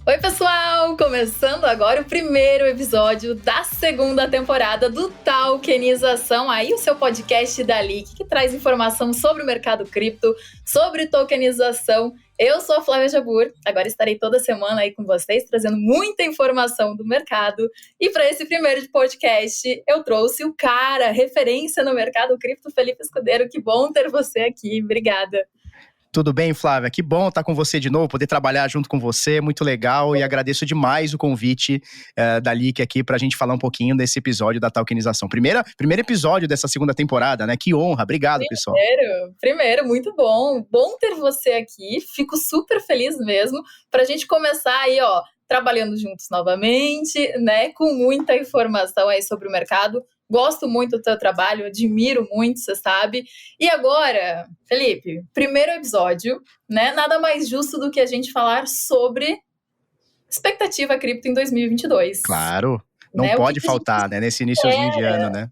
Oi, pessoal! Começando agora o primeiro episódio da segunda temporada do Talkenização, aí o seu podcast da Lick, que traz informação sobre o mercado cripto, sobre tokenização. Eu sou a Flávia Jabur, agora estarei toda semana aí com vocês, trazendo muita informação do mercado. E para esse primeiro podcast, eu trouxe o cara, referência no mercado cripto, Felipe Escudeiro. Que bom ter você aqui, obrigada. Tudo bem, Flávia? Que bom estar com você de novo, poder trabalhar junto com você, muito legal, e agradeço demais o convite da Lick aqui pra gente falar um pouquinho desse episódio da Talkenização. Primeiro episódio dessa segunda temporada, né? Que honra, obrigado, pessoal. Primeiro, muito bom. Bom ter você aqui, fico super feliz mesmo, pra gente começar aí, ó, trabalhando juntos novamente, né? Com muita informação aí sobre o mercado. Gosto muito do teu trabalho, admiro muito, você sabe. E agora, Felipe, primeiro episódio, né? Nada mais justo do que a gente falar sobre expectativa cripto em 2022. Claro, não pode faltar, né? Nesse iniciozinho de ano, né?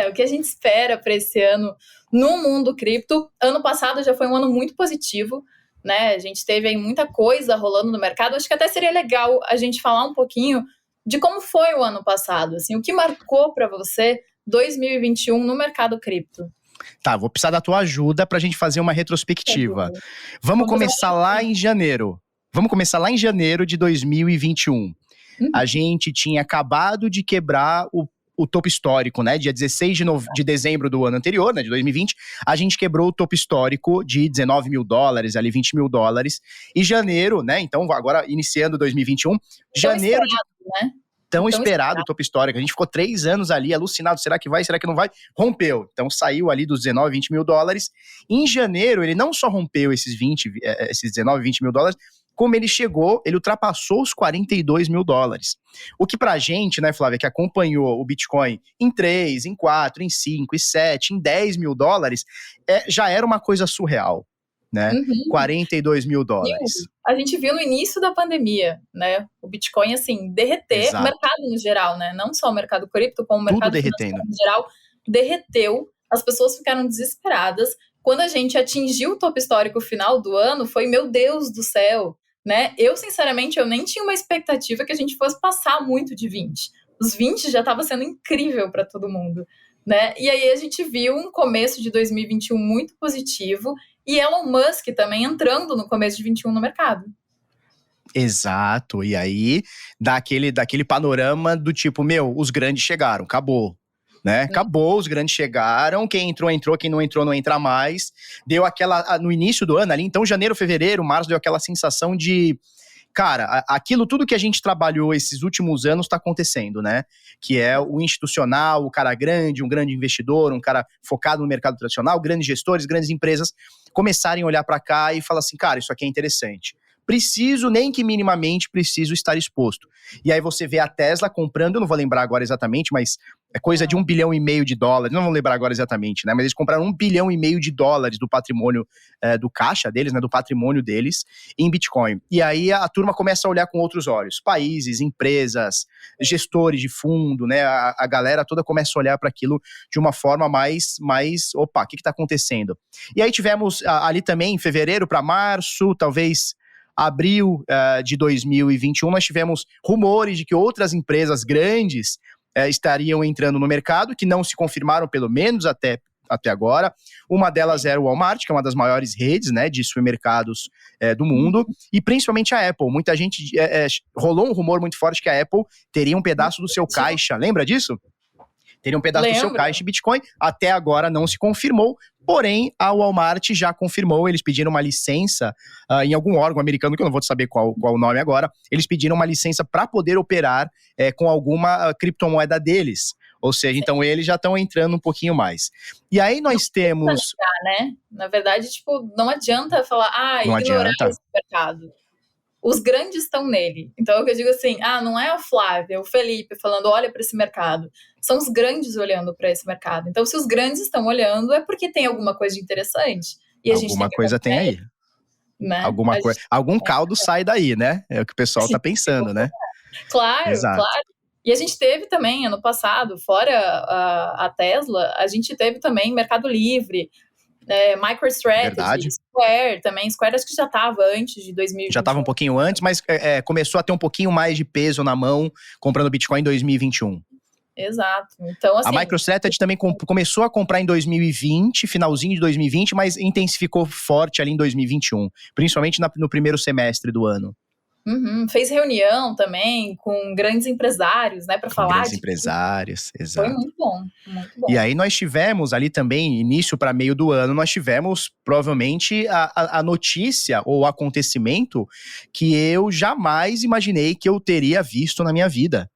O que a gente espera para esse ano no mundo cripto. Ano passado já foi um ano muito positivo, né? A gente teve aí muita coisa rolando no mercado. Acho que até seria legal a gente falar um pouquinho de como foi o ano passado, assim, o que marcou para você 2021 no mercado cripto. Tá, vou precisar da tua ajuda pra gente fazer uma retrospectiva. Vamos começar lá em janeiro. Vamos começar lá em janeiro de 2021. A gente tinha acabado de quebrar o topo histórico, né? Dia 16 de dezembro do ano anterior, né? De 2020, a gente quebrou o topo histórico de $19 mil, ali $20 mil. E janeiro, né? Então, agora iniciando 2021, janeiro de... né? Tão esperado o topo histórico. A gente ficou 3 anos ali alucinado. Será que vai? Será que não vai? Rompeu. Então saiu ali dos $19, $20 mil. Em janeiro, ele não só rompeu esses $19, $20 mil, como ele ultrapassou os $42 mil. O que pra gente, né, Flávia, que acompanhou o Bitcoin em 3, em 4, em 5, em 7, em $10 mil, já era uma coisa surreal, né? $42 mil. A gente viu no início da pandemia, né? O Bitcoin, assim, derreter. Exato. O mercado no geral, né? Não só o mercado cripto, como o mercado financeiro no geral, derreteu. As pessoas ficaram desesperadas. Quando a gente atingiu o topo histórico final do ano, foi, meu Deus do céu, né? Eu, sinceramente, eu nem tinha uma expectativa que a gente fosse passar muito de 20. Os 20 já estava sendo incrível para todo mundo, né? E aí a gente viu um começo de 2021 muito positivo e Elon Musk também entrando no começo de 21 no mercado. Exato, e aí daquele panorama do tipo, os grandes chegaram, acabou. Né? Acabou, os grandes chegaram, quem entrou, quem não entrou, não entra mais. Deu aquela, no início do ano ali, então janeiro, fevereiro, março, deu aquela sensação de, cara, aquilo tudo que a gente trabalhou esses últimos anos tá acontecendo, né? Que é o institucional, o cara grande, um grande investidor, um cara focado no mercado tradicional, grandes gestores, grandes empresas, começarem a olhar para cá e falar assim, cara, isso aqui é interessante. Nem que minimamente preciso estar exposto. E aí você vê a Tesla comprando, eu não vou lembrar agora exatamente, mas é coisa de $1,5 bilhão, não vou lembrar agora exatamente, né? Mas eles compraram $1,5 bilhão do patrimônio do caixa deles, né? Do patrimônio deles em Bitcoin. E aí a turma começa a olhar com outros olhos. Países, empresas, gestores de fundo, né? A galera toda começa a olhar para aquilo de uma forma mais opa, o que está acontecendo? E aí tivemos ali também, em fevereiro para março, talvez abril de 2021, nós tivemos rumores de que outras empresas grandes estariam entrando no mercado, que não se confirmaram, pelo menos até agora. Uma delas era o Walmart, que é uma das maiores redes, né, de supermercados do mundo, e principalmente a Apple. Muita gente, rolou um rumor muito forte que a Apple teria um pedaço do seu caixa, lembra disso? Teria um pedaço do seu caixa de Bitcoin, até agora não se confirmou, porém a Walmart já confirmou, eles pediram uma licença em algum órgão americano, que eu não vou saber qual o nome agora, eles pediram uma licença para poder operar com alguma criptomoeda deles, ou seja, então eles já estão entrando um pouquinho mais. E aí nós temos... né? Na verdade, tipo, não adianta falar, ignorar esse mercado. Os grandes estão nele. Então, é o que eu digo assim, não é a Flávia, o Felipe falando, olha para esse mercado. São os grandes olhando para esse mercado. Então, se os grandes estão olhando, é porque tem alguma coisa de interessante. E alguma coisa tem aí. Né? Algum caldo sai daí, né? É o que o pessoal tá pensando, né? Claro, claro. E a gente teve também, ano passado, fora a Tesla, a gente teve também Mercado Livre, MicroStrategy, Square também. Square acho que já estava antes de 2021. Já estava um pouquinho antes, mas começou a ter um pouquinho mais de peso na mão comprando Bitcoin em 2021. Exato. Então, assim, a MicroStrategy também começou a comprar em 2020, finalzinho de 2020, mas intensificou forte ali em 2021, principalmente no primeiro semestre do ano. Fez reunião também com grandes empresários, né, para falar. Grandes empresários, exato. Foi muito bom, muito bom. E aí nós tivemos ali também, início para meio do ano, nós tivemos provavelmente a notícia ou o acontecimento que eu jamais imaginei que eu teria visto na minha vida,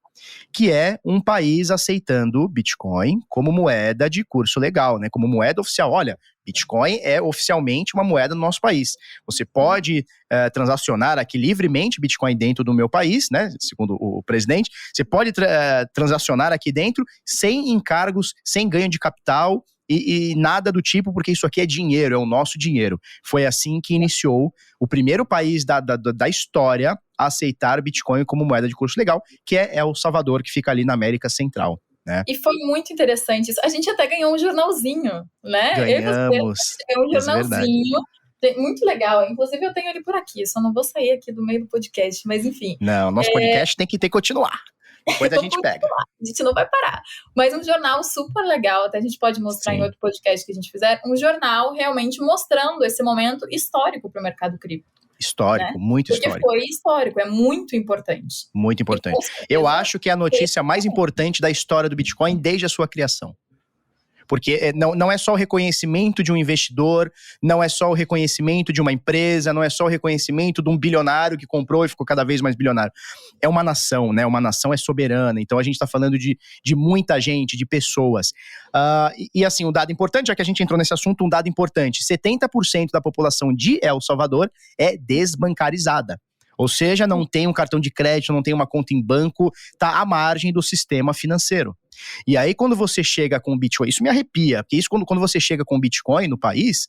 que é um país aceitando Bitcoin como moeda de curso legal, né? Como moeda oficial. Olha, Bitcoin é oficialmente uma moeda no nosso país. Você pode transacionar aqui livremente Bitcoin dentro do meu país, né? Segundo o presidente. Você pode transacionar aqui dentro sem encargos, sem ganho de capital e nada do tipo, porque isso aqui é dinheiro, é o nosso dinheiro. Foi assim que iniciou o primeiro país da história a aceitar Bitcoin como moeda de curso legal, que é El Salvador, que fica ali na América Central. Né? E foi muito interessante isso. A gente até ganhou um jornalzinho, né? Ganhamos. Ganhou um jornalzinho. Muito legal. Inclusive, eu tenho ele por aqui. Só não vou sair aqui do meio do podcast, mas enfim. Não, nosso podcast tem que continuar. Depois a gente pega. A gente não vai parar. Mas um jornal super legal, até a gente pode mostrar em outro podcast que a gente fizer, um jornal realmente mostrando esse momento histórico para o mercado cripto. Histórico, né? Muito histórico. Porque foi histórico, é muito importante. Muito importante. Eu acho que é a notícia mais importante da história do Bitcoin desde a sua criação. Porque não é só o reconhecimento de um investidor, não é só o reconhecimento de uma empresa, não é só o reconhecimento de um bilionário que comprou e ficou cada vez mais bilionário. É uma nação, né? Uma nação é soberana. Então a gente está falando de muita gente, de pessoas. E assim, um dado importante, já que a gente entrou nesse assunto, um dado importante: 70% da população de El Salvador é desbancarizada. Ou seja, não tem um cartão de crédito, não tem uma conta em banco, está à margem do sistema financeiro. E aí, quando você chega com o Bitcoin, isso me arrepia, porque isso quando você chega com o Bitcoin no país,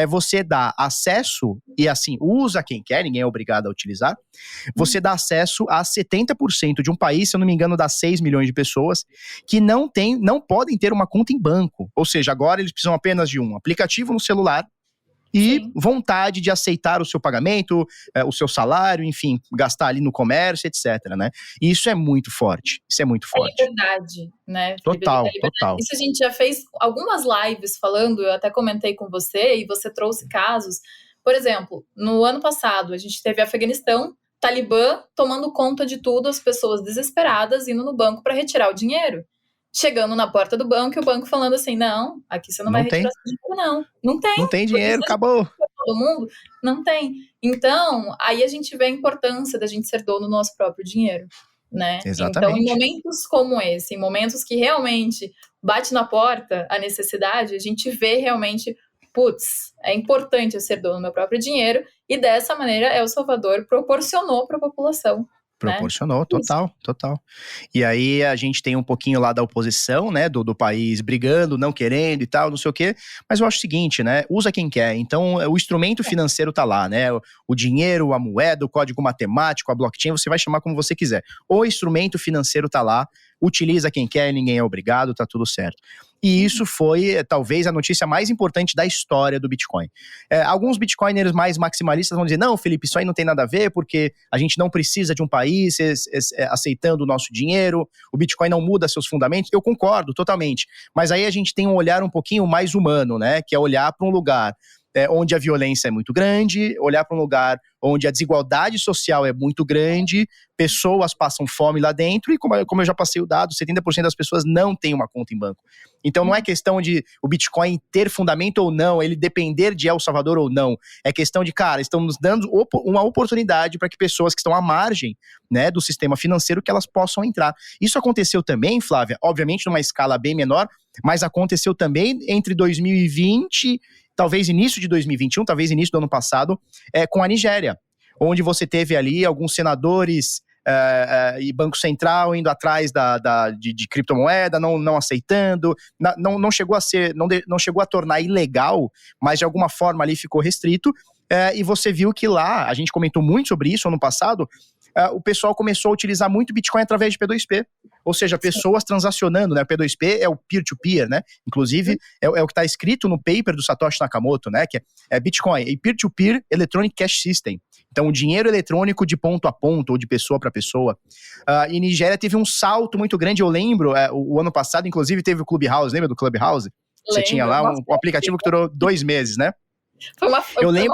você dá acesso, e assim, usa quem quer, ninguém é obrigado a utilizar, você dá acesso a 70% de um país, se eu não me engano, dá 6 milhões de pessoas, que não podem ter uma conta em banco. Ou seja, agora eles precisam apenas de um aplicativo no celular, e vontade de aceitar o seu pagamento, o seu salário, enfim, gastar ali no comércio, etc, né? E isso é muito forte, isso é muito forte. É liberdade, né? Total, liberdade. Total. Isso a gente já fez algumas lives falando, eu até comentei com você, e você trouxe casos. Por exemplo, no ano passado, a gente teve Afeganistão, Talibã tomando conta de tudo, as pessoas desesperadas indo no banco para retirar o dinheiro. Chegando na porta do banco e o banco falando assim, não, aqui você não vai retirar seu dinheiro, não. Não tem. Não tem dinheiro, acabou. Todo mundo? Não tem. Então, aí a gente vê a importância da gente ser dono do nosso próprio dinheiro, né? Exatamente. Então, em momentos como esse, em momentos que realmente bate na porta a necessidade, a gente vê realmente, putz, é importante eu ser dono do meu próprio dinheiro, e dessa maneira El Salvador proporcionou para a população. Proporcionou, né? Total. E aí a gente tem um pouquinho lá da oposição, né, do país brigando, não querendo e tal, não sei o quê, mas eu acho o seguinte, né, usa quem quer. Então o instrumento financeiro tá lá, né, o dinheiro, a moeda, o código matemático, a blockchain, você vai chamar como você quiser. O instrumento financeiro tá lá, utiliza quem quer, ninguém é obrigado, tá tudo certo. E isso foi, talvez, a notícia mais importante da história do Bitcoin. Alguns bitcoiners mais maximalistas vão dizer, não, Felipe, isso aí não tem nada a ver, porque a gente não precisa de um país aceitando o nosso dinheiro, o Bitcoin não muda seus fundamentos. Eu concordo totalmente, mas aí a gente tem um olhar um pouquinho mais humano, né, que é olhar para um lugar onde a violência é muito grande, olhar para um lugar onde a desigualdade social é muito grande, pessoas passam fome lá dentro e, como eu já passei o dado, 70% das pessoas não têm uma conta em banco. Então não é questão de o Bitcoin ter fundamento ou não, ele depender de El Salvador ou não. É questão de, cara, estamos dando uma oportunidade para que pessoas que estão à margem, né, do sistema financeiro, que elas possam entrar. Isso aconteceu também, Flávia, obviamente numa escala bem menor, mas aconteceu também entre 2020, talvez início de 2021, talvez início do ano passado, com a Nigéria, onde você teve ali alguns senadores e Banco Central indo atrás de criptomoeda, não aceitando, não chegou a ser, não chegou a tornar ilegal, mas de alguma forma ali ficou restrito, e você viu que lá, a gente comentou muito sobre isso ano passado, o pessoal começou a utilizar muito Bitcoin através de P2P. Ou seja, pessoas transacionando, né? O P2P é o peer-to-peer, né? Inclusive, é o que está escrito no paper do Satoshi Nakamoto, né? Que é Bitcoin, e peer-to-peer Electronic Cash System. Então, o dinheiro eletrônico de ponto a ponto, ou de pessoa para pessoa. E Nigéria teve um salto muito grande, eu lembro, o ano passado, inclusive, teve o Clubhouse, lembra do Clubhouse? Você tinha lá um aplicativo que durou 2 meses, né? Foi uma febre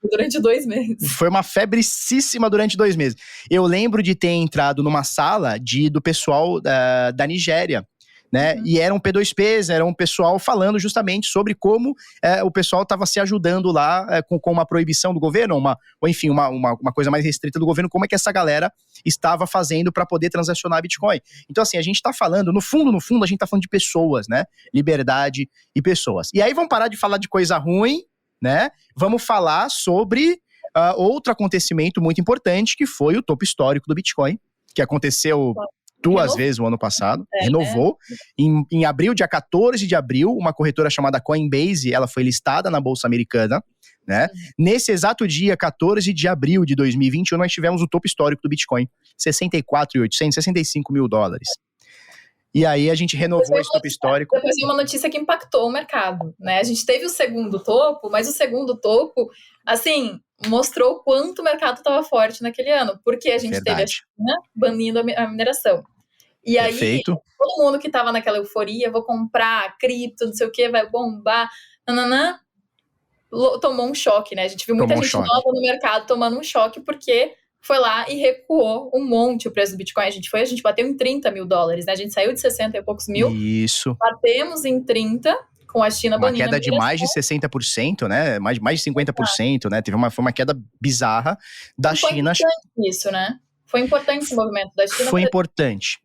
durante 2 meses. Foi uma febricíssima durante 2 meses. Eu lembro de ter entrado numa sala do pessoal da Nigéria, né? E eram P2Ps, era um pessoal falando justamente sobre como o pessoal estava se ajudando lá com uma proibição do governo, ou enfim, uma coisa mais restrita do governo, como é que essa galera estava fazendo para poder transacionar Bitcoin. Então, assim, a gente está falando, no fundo, a gente está falando de pessoas, né? Liberdade e pessoas. E aí vamos parar de falar de coisa ruim, né? Vamos falar sobre outro acontecimento muito importante, que foi o topo histórico do Bitcoin, que aconteceu 2 vezes no ano passado, renovou. Em abril, dia 14 de abril, uma corretora chamada Coinbase, ela foi listada na Bolsa Americana, né? Nesse exato dia, 14 de abril de 2021, nós tivemos o topo histórico do Bitcoin, 64.800, 65 mil dólares. E aí a gente renovou esse topo histórico. Depois de uma notícia que impactou o mercado, né? A gente teve o segundo topo, mas o segundo topo, assim, mostrou o quanto o mercado estava forte naquele ano, porque a gente teve a China banindo a mineração. E aí, todo mundo que estava naquela euforia, vou comprar cripto, não sei o que, vai bombar, tomou um choque, né? A gente viu muita gente nova no mercado tomando um choque, porque foi lá e recuou um monte o preço do Bitcoin. A gente bateu em 30 mil dólares, né? A gente saiu de 60 e poucos mil. Isso. Batemos em 30 com a China banindo. Uma queda de mais de 60%, né? Mais de 50%, né? Foi uma queda bizarra da China. Foi importante isso, né? Foi importante esse movimento da China. Foi importante.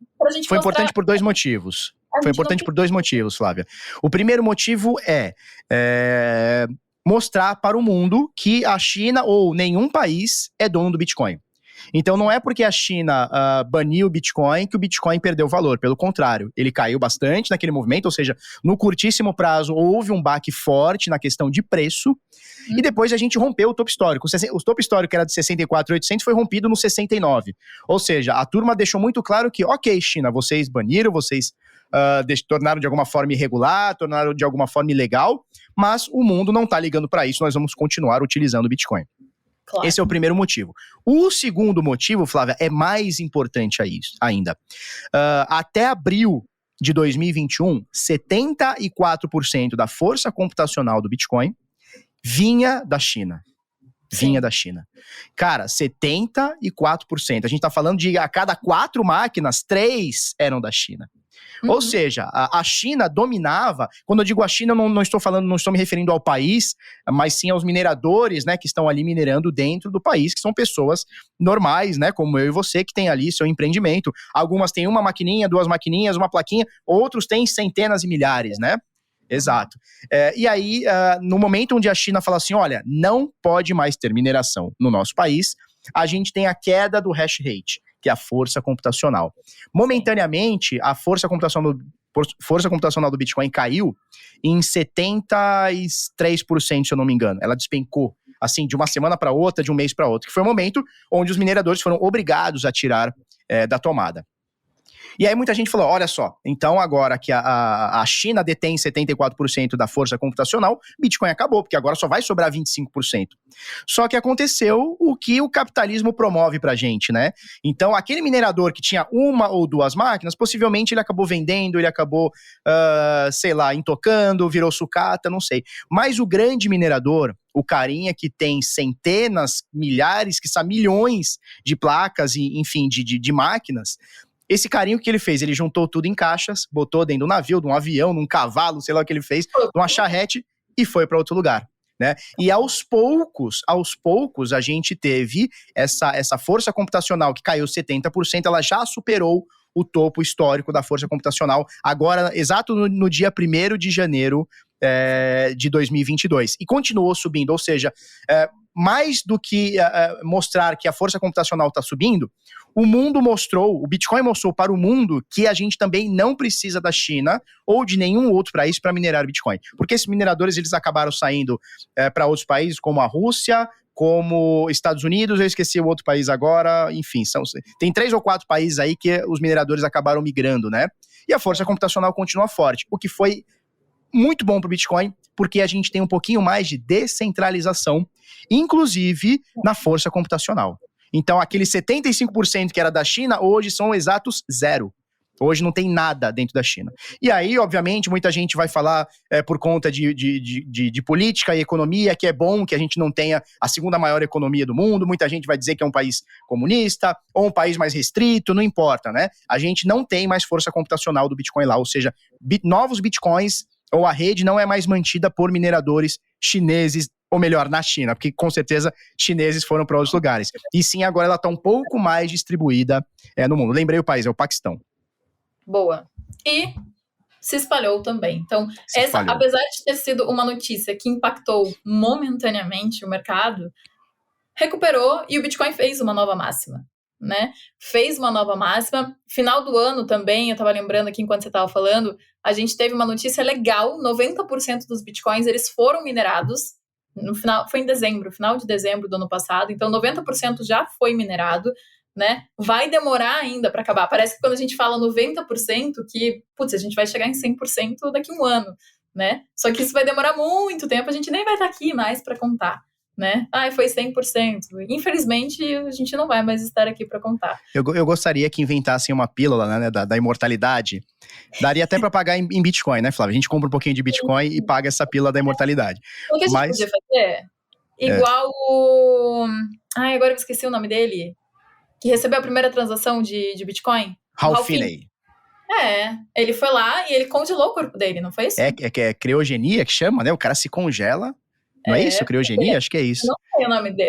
Foi importante por 2 motivos. Foi importante por 2 motivos, Flávia. O primeiro motivo é mostrar para o mundo que a China ou nenhum país é dono do Bitcoin. Então não é porque a China baniu o Bitcoin que o Bitcoin perdeu valor, pelo contrário, ele caiu bastante naquele movimento, ou seja, no curtíssimo prazo houve um baque forte na questão de preço, e depois a gente rompeu o topo histórico. O topo histórico, que era de 64.800, foi rompido no 69, ou seja, a turma deixou muito claro que, ok, China, vocês baniram, vocês tornaram de alguma forma irregular, tornaram de alguma forma ilegal, mas o mundo não está ligando para isso, nós vamos continuar utilizando o Bitcoin. Claro. Esse é o primeiro motivo. O segundo motivo, Flávia, é mais importante ainda. Até abril de 2021, 74% da força computacional do Bitcoin vinha da China. Vinha da China. Cara, 74%. A gente tá falando de a cada 4 máquinas, 3 eram da China. Ou seja, a China dominava. Quando eu digo a China, não estou me referindo ao país, mas sim aos mineradores, né, que estão ali minerando dentro do país, que são pessoas normais, né, como eu e você, que tem ali seu empreendimento. Algumas têm uma maquininha, 2 maquininhas, uma plaquinha, outros têm centenas e milhares, né? Exato. E aí, no momento onde a China fala assim, olha, não pode mais ter mineração no nosso país, a gente tem a queda do hash rate, que é a força computacional. Momentaneamente, a força computacional do Bitcoin caiu em 73%, se eu não me engano. Ela despencou, assim, de uma semana para outra, de um mês para outro, que foi o momento onde os mineradores foram obrigados a tirar da tomada. E aí muita gente falou, olha só, então agora que a China detém 74% da força computacional, Bitcoin acabou, porque agora só vai sobrar 25%. Só que aconteceu o que o capitalismo promove pra gente, né? Então aquele minerador que tinha 1 ou 2 máquinas, possivelmente ele acabou vendendo, ele acabou, intocando, virou sucata, não sei. Mas o grande minerador, o carinha que tem centenas, milhares, quiçá milhões de placas, e, enfim, de máquinas, esse carinho que ele fez, ele juntou tudo em caixas, botou dentro do navio, de um avião, num cavalo, sei lá o que ele fez, numa charrete e foi para outro lugar, né? E aos poucos, a gente teve essa força computacional que caiu 70%, ela já superou o topo histórico da força computacional, agora, exato no dia 1º de janeiro de 2022. E continuou subindo, ou seja, mais do que mostrar que a força computacional está subindo, o Bitcoin mostrou para o mundo que a gente também não precisa da China ou de nenhum outro país para minerar Bitcoin. Porque esses mineradores, eles acabaram saindo para outros países, como a Rússia, como Estados Unidos, eu esqueci o outro país agora, enfim, tem 3 ou 4 países aí que os mineradores acabaram migrando, né? E a força computacional continua forte, o que foi muito bom para o Bitcoin, porque a gente tem um pouquinho mais de descentralização, inclusive na força computacional. Então, aqueles 75% que era da China, hoje são exatos 0. Hoje não tem nada dentro da China. E aí, obviamente, muita gente vai falar por conta de política e economia, que é bom que a gente não tenha a segunda maior economia do mundo. Muita gente vai dizer que é um país comunista ou um país mais restrito, não importa, né? A gente não tem mais força computacional do Bitcoin lá, ou seja, novos Bitcoins ou a rede não é mais mantida por mineradores chineses, ou melhor, na China, porque com certeza chineses foram para outros lugares. E sim, agora ela está um pouco mais distribuída no mundo. Lembrei o país, é o Paquistão. Boa. E se espalhou também. Então, apesar de ter sido uma notícia que impactou momentaneamente o mercado, recuperou e o Bitcoin fez uma nova máxima, né? Fez uma nova máxima. Final do ano também, eu estava lembrando aqui enquanto você estava falando, a gente teve uma notícia legal, 90% dos Bitcoins, eles foram minerados, no final, foi em dezembro, final de dezembro do ano passado, então 90% já foi minerado, né? Vai demorar ainda para acabar. Parece que quando a gente fala 90%, que, putz, a gente vai chegar em 100% daqui a um ano, né? Só que isso vai demorar muito tempo, a gente nem vai estar aqui mais para contar, né? Foi 100%. Infelizmente, a gente não vai mais estar aqui para contar. Eu gostaria que inventassem uma pílula, né, da imortalidade. Daria até para pagar em Bitcoin, né, Flávia? A gente compra um pouquinho de Bitcoin e paga essa pílula da imortalidade. O que a gente podia fazer? Igual o... agora eu esqueci o nome dele. Que recebeu a primeira transação de Bitcoin. Ralph Finney. Ele foi lá e ele congelou o corpo dele, não foi isso? É criogenia que chama, né? O cara se congela. Não é isso? Criogenia? Acho que é isso. Não sei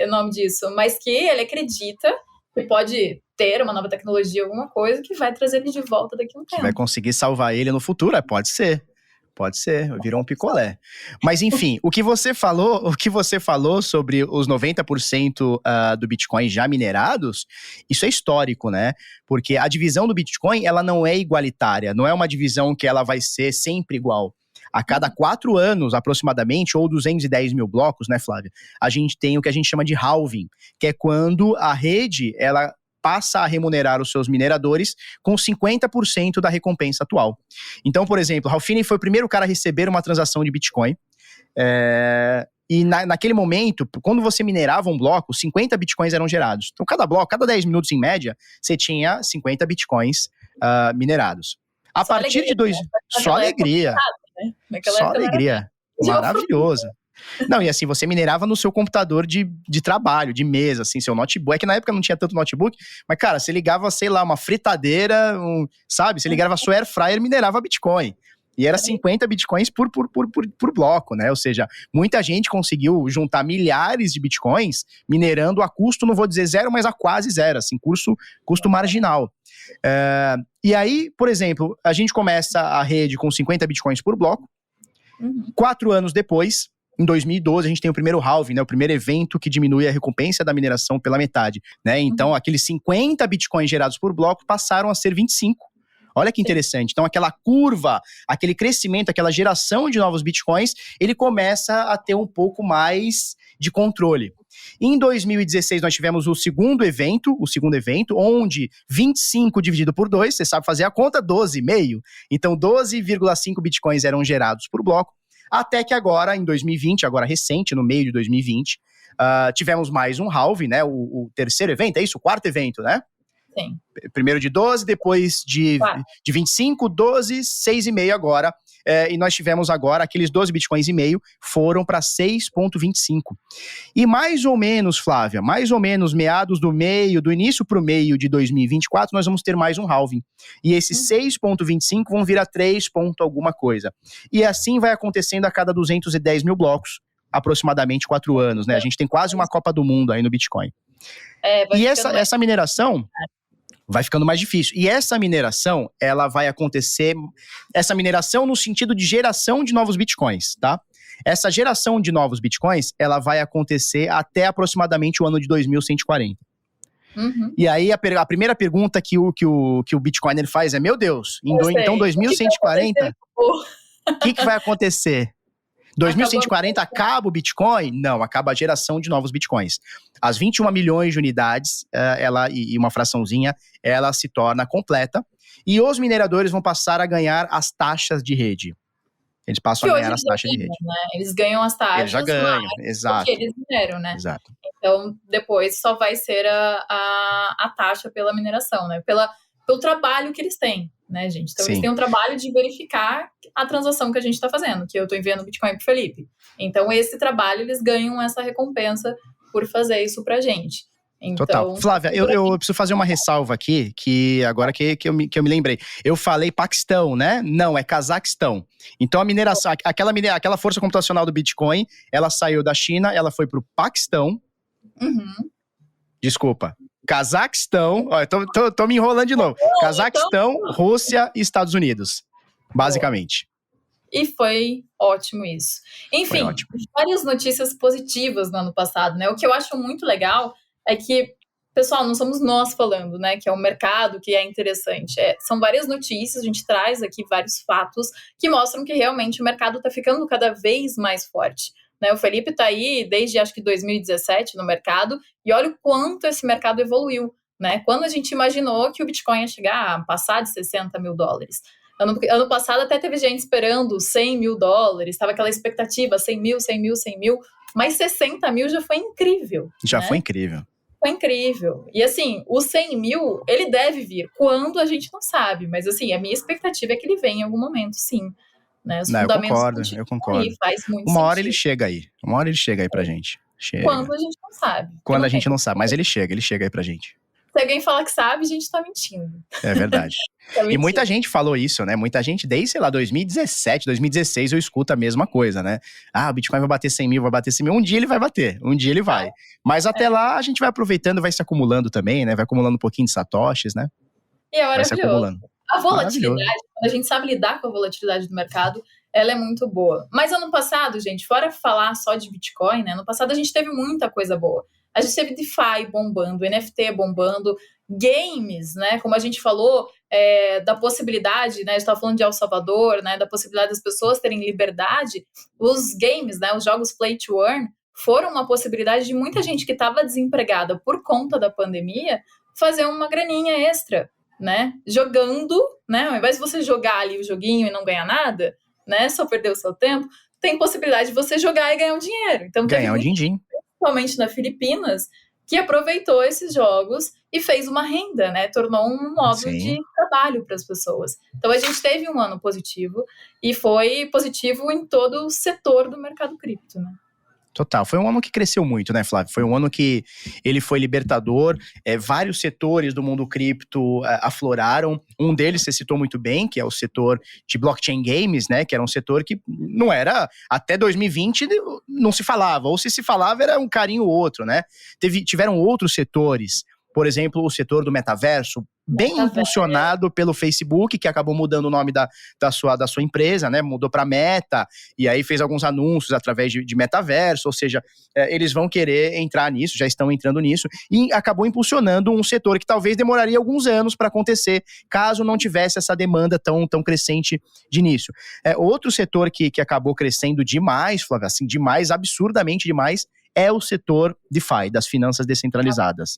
o nome disso, mas que ele acredita que pode ter uma nova tecnologia, alguma coisa, que vai trazer ele de volta daqui a um tempo. Que vai conseguir salvar ele no futuro, pode ser. Pode ser, virou um picolé. Mas enfim, o que você falou sobre os 90% do Bitcoin já minerados, isso é histórico, né? Porque a divisão do Bitcoin, ela não é igualitária, não é uma divisão que ela vai ser sempre igual. A cada 4 anos, aproximadamente, ou 210 mil blocos, né, Flávia? A gente tem o que a gente chama de halving, que é quando a rede, ela passa a remunerar os seus mineradores com 50% da recompensa atual. Então, por exemplo, Ralph Finney foi o primeiro cara a receber uma transação de Bitcoin. E naquele momento, quando você minerava um bloco, 50 Bitcoins eram gerados. Então, cada bloco, cada 10 minutos em média, você tinha 50 Bitcoins minerados. A partir de Só alegria. Né? Só alegria. Maravilhoso. Não, e assim, você minerava no seu computador de trabalho, de mesa, assim, seu notebook. É que na época não tinha tanto notebook, mas, cara, você ligava, sei lá, uma fritadeira, sabe? Você ligava a sua air fryer e minerava Bitcoin. E era 50 Bitcoins por bloco, né? Ou seja, muita gente conseguiu juntar milhares de Bitcoins minerando a custo, não vou dizer 0, mas a quase 0, assim, custo marginal. E aí, por exemplo, a gente começa a rede com 50 Bitcoins por bloco. 4 anos depois, em 2012, a gente tem o primeiro halving, né, o primeiro evento que diminui a recompensa da mineração pela metade, né? Então, aqueles 50 Bitcoins gerados por bloco passaram a ser 25. Olha que interessante. Então, aquela curva, aquele crescimento, aquela geração de novos Bitcoins, ele começa a ter um pouco mais de controle. Em 2016, nós tivemos o segundo evento, onde 25 dividido por 2, você sabe fazer a conta, 12,5. Então, 12,5 Bitcoins eram gerados por bloco. Até que agora, em 2020, agora recente, no meio de 2020, tivemos mais um halving, né? O terceiro evento, é isso? O quarto evento, né? Sim. Primeiro de 12, depois de 25, 12, 6,5 agora. E nós tivemos agora aqueles 12 Bitcoins e meio foram para 6,25. E mais ou menos, Flávia, meados do início para o meio de 2024, nós vamos ter mais um halving. E esses 6,25 vão vir a 3 ponto alguma coisa. E assim vai acontecendo a cada 210 mil blocos, aproximadamente 4 anos, né? A gente tem quase uma Copa do Mundo aí no Bitcoin. E essa mineração vai ficando mais difícil. E essa mineração, ela vai acontecer... Essa mineração no sentido de geração de novos Bitcoins, tá? Essa geração de novos Bitcoins, ela vai acontecer até aproximadamente o ano de 2140. E aí, a primeira pergunta que o Bitcoiner faz é, meu Deus, então 2140, o que vai acontecer? 2140 acaba o Bitcoin? Não, acaba a geração de novos Bitcoins. As 21 milhões de unidades, e uma fraçãozinha, ela se torna completa. E os mineradores vão passar a ganhar as taxas de rede. Eles passam a ganhar as taxas de rede. Né? Eles ganham as taxas. Eles já ganham, exato. Porque eles mineram, né? Exato. Então, depois só vai ser a taxa pela mineração, né? Pelo trabalho que eles têm, né, gente? Então, eles têm um trabalho de verificar a transação que a gente está fazendo, que eu estou enviando Bitcoin para o Felipe. Então, esse trabalho, eles ganham essa recompensa por fazer isso pra gente. Então, total. Flávia, eu preciso fazer uma ressalva aqui, que agora que eu me lembrei. Eu falei Paquistão, né? Não, é Cazaquistão. Então a mineração, aquela força computacional do Bitcoin, ela saiu da China, ela foi pro Paquistão. Desculpa. Cazaquistão, ó, tô me enrolando de novo. Cazaquistão, Rússia e Estados Unidos, basicamente. E foi ótimo isso. Enfim, várias notícias positivas no ano passado, né? O que eu acho muito legal é que, pessoal, não somos nós falando, né, que é o mercado que é interessante. São várias notícias, a gente traz aqui vários fatos que mostram que realmente o mercado está ficando cada vez mais forte. Né? O Felipe está aí desde, acho que 2017 no mercado, e olha o quanto esse mercado evoluiu. Né? Quando a gente imaginou que o Bitcoin ia chegar a passar de $60 mil. Ano passado até teve gente esperando $100 mil, estava aquela expectativa, 100 mil, mas 60 mil já foi incrível. Já foi incrível. Foi incrível. E assim, o 100 mil, ele deve vir. Quando a gente não sabe. Mas assim, a minha expectativa é que ele venha em algum momento, sim. Né? Os fundamentos eu concordo. Aí, faz muito uma hora sentido. ele chega aí. Uma hora ele chega aí pra gente. Chega. Quando a gente não sabe. Quando a gente não sabe. Mas ele chega aí pra gente. Se alguém fala que sabe, a gente tá mentindo. É verdade. E muita gente falou isso, né? Muita gente, desde, sei lá, 2017, 2016, eu escuto a mesma coisa, né? Ah, o Bitcoin vai bater 100 mil, vai bater 100 mil. Um dia ele vai bater, um dia ele vai. Mas até lá, a gente vai aproveitando, vai se acumulando também, né? Vai acumulando um pouquinho de satoshis, né? E é maravilhoso. A volatilidade, quando a gente sabe lidar com a volatilidade do mercado, ela é muito boa. Mas ano passado, gente, fora falar só de Bitcoin, né? Ano passado a gente teve muita coisa boa. A gente teve DeFi bombando, NFT bombando, games, né? Como a gente falou, da possibilidade, né? A gente estava falando de El Salvador, né? Da possibilidade das pessoas terem liberdade. Os games, né? Os jogos Play to Earn foram uma possibilidade de muita gente que estava desempregada por conta da pandemia fazer uma graninha extra, né? Jogando, né? Ao invés de você jogar ali o joguinho e não ganhar nada, né? Só perder o seu tempo, tem possibilidade de você jogar e ganhar um dinheiro. Então, ganhar um din-din. Principalmente na Filipinas, que aproveitou esses jogos e fez uma renda, né? Tornou um modo de trabalho para as pessoas. Então, a gente teve um ano positivo e foi positivo em todo o setor do mercado cripto, né? Total, foi um ano que cresceu muito, né, Flávio? Foi um ano que ele foi libertador, vários setores do mundo cripto afloraram. Um deles você citou muito bem, que é o setor de blockchain games, né, que era um setor que não era, até 2020 não se falava, ou se falava era um carinho ou outro, né? Tiveram outros setores, por exemplo, o setor do metaverso, bem impulsionado pelo Facebook, que acabou mudando o nome da sua empresa, né? Mudou para Meta, e aí fez alguns anúncios através de metaverso, ou seja, eles vão querer entrar nisso, já estão entrando nisso, e acabou impulsionando um setor que talvez demoraria alguns anos para acontecer, caso não tivesse essa demanda tão crescente de início. Outro setor que acabou crescendo demais, Flávia, assim, demais, absurdamente demais, é o setor DeFi, das finanças descentralizadas.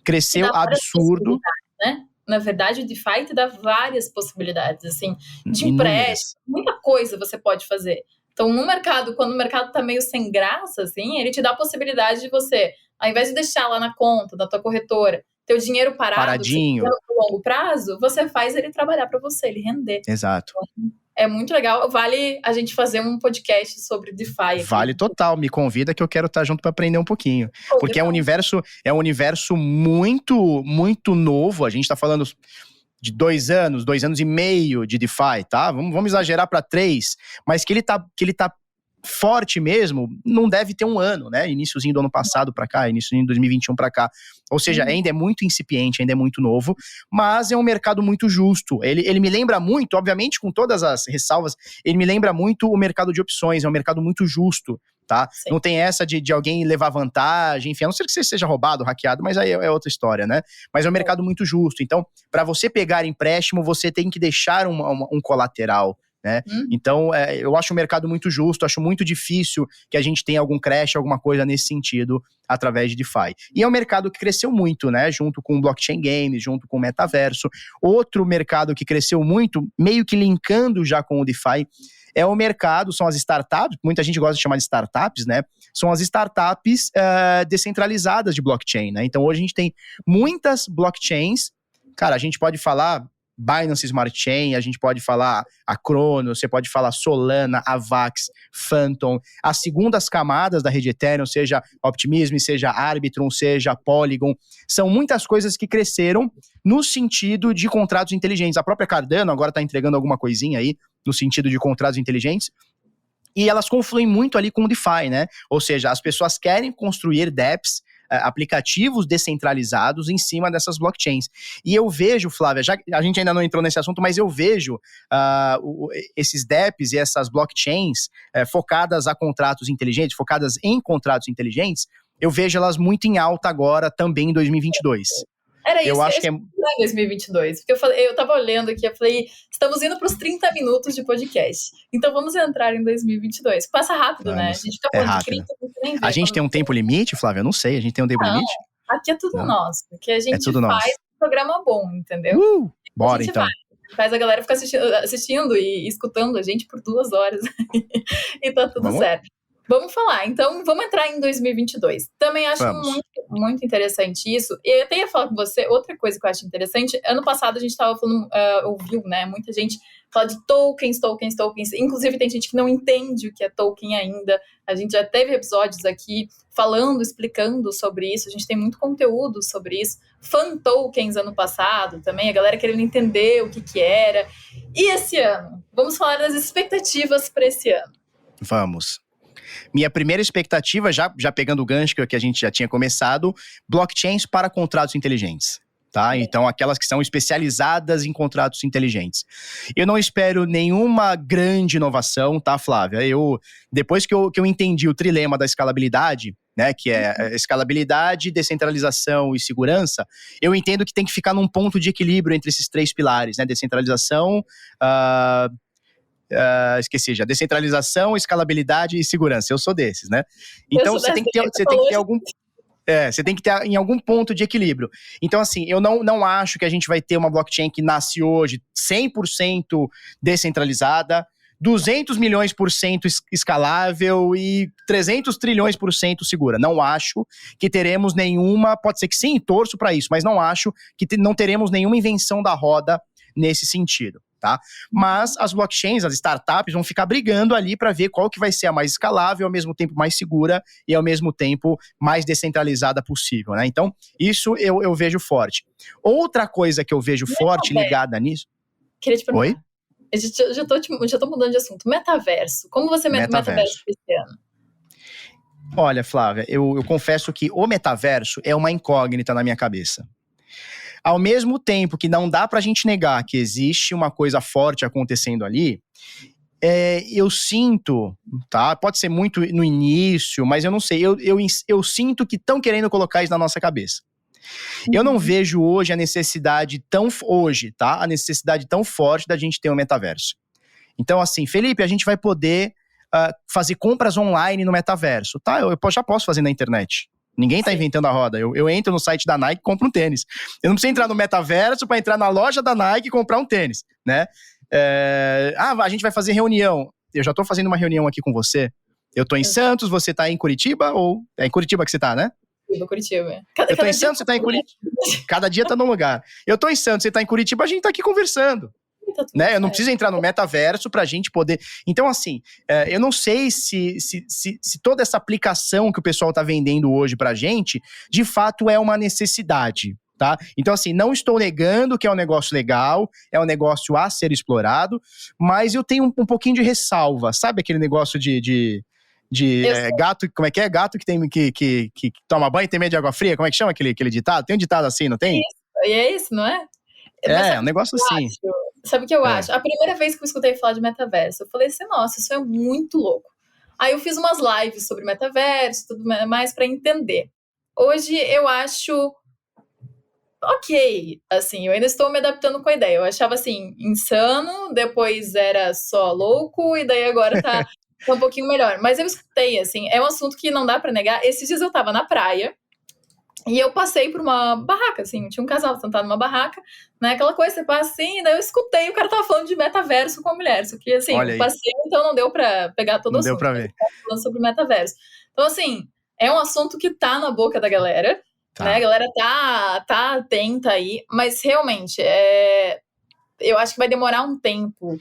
Cresceu absurdo. Né? Na verdade, o DeFi te dá várias possibilidades, assim, de empréstimo, muita coisa você pode fazer. Então, no mercado, quando o mercado tá meio sem graça, assim, ele te dá a possibilidade de você, ao invés de deixar lá na conta da tua corretora, teu dinheiro paradinho, no longo prazo, você faz ele trabalhar para você, ele render. Exato. Então, é muito legal, vale a gente fazer um podcast sobre DeFi aqui. Vale total, me convida que eu quero estar junto para aprender um pouquinho. Porque é um universo muito, muito novo, a gente está falando de 2 anos e meio de DeFi, tá? Vamos exagerar para 3, mas que ele tá forte mesmo, não deve ter um ano, né? Iniciozinho do ano passado para cá, iniciozinho de 2021 para cá. Ou seja, ainda é muito incipiente, ainda é muito novo, mas é um mercado muito justo. Ele me lembra muito, obviamente com todas as ressalvas, ele me lembra muito o mercado de opções, é um mercado muito justo, tá? Sim. Não tem essa de alguém levar vantagem, enfim, a não ser que você seja roubado, hackeado, mas aí é outra história, né? Mas é um mercado muito justo. Então, para você pegar empréstimo, você tem que deixar um colateral, né? Então, eu acho o mercado muito justo, acho muito difícil que a gente tenha algum crash, alguma coisa nesse sentido, através de DeFi. E é um mercado que cresceu muito, né? Junto com o blockchain games, junto com o metaverso. Outro mercado que cresceu muito, meio que linkando já com o DeFi, é o mercado, são as startups, muita gente gosta de chamar de startups, né? São as startups descentralizadas de blockchain, né? Então, hoje a gente tem muitas blockchains. Cara, a gente pode falar Binance Smart Chain, a gente pode falar a Cronos, você pode falar Solana, Avax, Phantom, as segundas camadas da rede Ethereum, seja Optimism, seja Arbitrum, seja Polygon, são muitas coisas que cresceram no sentido de contratos inteligentes. A própria Cardano agora está entregando alguma coisinha aí, no sentido de contratos inteligentes, e elas confluem muito ali com o DeFi, né? Ou seja, as pessoas querem construir dApps, aplicativos descentralizados em cima dessas blockchains. E eu vejo, Flávia, já a gente ainda não entrou nesse assunto, mas eu vejo esses dApps e essas blockchains focadas a contratos inteligentes, focadas em contratos inteligentes, eu vejo elas muito em alta agora, também em 2022. Era isso, eu acho que é 2022, porque eu tava olhando aqui, eu falei, estamos indo para os 30 minutos de podcast, então vamos entrar em 2022. Passa rápido, né? A gente fica falando de cripto, nem vê. A gente tem um tempo limite, Flávia? Eu não sei, a gente tem um tempo limite? Aqui é tudo nosso, que a gente faz um programa bom, entendeu? Bora então. Faz a galera ficar assistindo e escutando a gente por 2 horas e tá tudo certo. Vamos falar, então vamos entrar em 2022. Também acho muito, muito interessante isso. E eu até ia falar com você, outra coisa que eu acho interessante, ano passado a gente estava falando, ouviu, né, muita gente falar de tokens, inclusive tem gente que não entende o que é token ainda, a gente já teve episódios aqui falando, explicando sobre isso, a gente tem muito conteúdo sobre isso, fan tokens ano passado também, a galera querendo entender o que era. E esse ano? Vamos falar das expectativas para esse ano. Vamos. Minha primeira expectativa, já pegando o gancho que a gente já tinha começado, blockchains para contratos inteligentes, tá? Então, aquelas que são especializadas em contratos inteligentes. Eu não espero nenhuma grande inovação, tá, Flávia? Depois que eu entendi o trilema da escalabilidade, né, que é escalabilidade, descentralização e segurança, eu entendo que tem que ficar num ponto de equilíbrio entre esses 3 pilares, né? Descentralização, esqueci já, descentralização, escalabilidade e segurança. Eu sou desses, né? Então você tem que ter em algum ponto de equilíbrio. Então, assim, eu não acho que a gente vai ter uma blockchain que nasce hoje 100% descentralizada, 200 milhões por cento escalável e 300 trilhões por cento segura. Não acho que teremos nenhuma, pode ser que sim, torço para isso, mas não acho que não teremos nenhuma invenção da roda nesse sentido. Tá? Mas as blockchains, as startups vão ficar brigando ali para ver qual que vai ser a mais escalável, ao mesmo tempo mais segura e ao mesmo tempo mais descentralizada possível, né? Então, isso eu vejo forte. Outra coisa que eu vejo forte ligada nisso... Queria te perguntar. Oi? Eu já tô mudando de assunto. Metaverso. Como você metaverso esse ano? Olha, Flávia, eu confesso que o metaverso é uma incógnita na minha cabeça. Ao mesmo tempo que não dá pra gente negar que existe uma coisa forte acontecendo ali, eu sinto, tá? Pode ser muito no início, mas eu não sei. Eu sinto que estão querendo colocar isso na nossa cabeça. Eu não vejo hoje a necessidade tão forte da gente ter um metaverso. Então, assim, Felipe, a gente vai poder fazer compras online no metaverso. Tá, eu já posso fazer na internet. Ninguém tá inventando a roda. Eu entro no site da Nike e compro um tênis. Eu não preciso entrar no metaverso para entrar na loja da Nike e comprar um tênis, né? A gente vai fazer reunião. Eu já tô fazendo uma reunião aqui com você. Eu tô em Santos, você tá em Curitiba? Ou é em Curitiba que você tá, né? Curitiba. Eu tô em Santos, você tá em Curitiba. Cada dia tá num lugar. Eu tô em Santos, você tá em Curitiba, a gente tá aqui conversando. Né? Eu não preciso entrar no metaverso pra gente poder... Então, assim, eu não sei se toda essa aplicação que o pessoal tá vendendo hoje pra gente, de fato é uma necessidade, tá? Então, assim, não estou negando que é um negócio legal, é um negócio a ser explorado, mas eu tenho um pouquinho de ressalva. Sabe aquele negócio de gato, como é que é? Gato que toma banho e tem medo de água fria? Como é que chama aquele ditado? Tem um ditado assim, não tem? É isso, não é? Um negócio assim. Sabe o que eu acho? A primeira vez que eu escutei falar de metaverso, eu falei assim, nossa, isso é muito louco. Aí eu fiz umas lives sobre metaverso, tudo mais pra entender. Hoje eu acho... ok, assim, eu ainda estou me adaptando com a ideia. Eu achava, assim, insano, depois era só louco, e daí agora tá um pouquinho melhor. Mas eu escutei, assim, é um assunto que não dá pra negar. Esses dias eu tava na praia, e eu passei por uma barraca, assim, tinha um casal sentado numa barraca, né, aquela coisa, você passa assim, daí eu escutei, o cara tava falando de metaverso com a mulher, só que, assim, eu passei, então não deu pra pegar todo o assunto. Não deu pra ver. Falando sobre metaverso. Então, assim, é um assunto que tá na boca da galera, né, a galera tá atenta aí, mas realmente, eu acho que vai demorar um tempo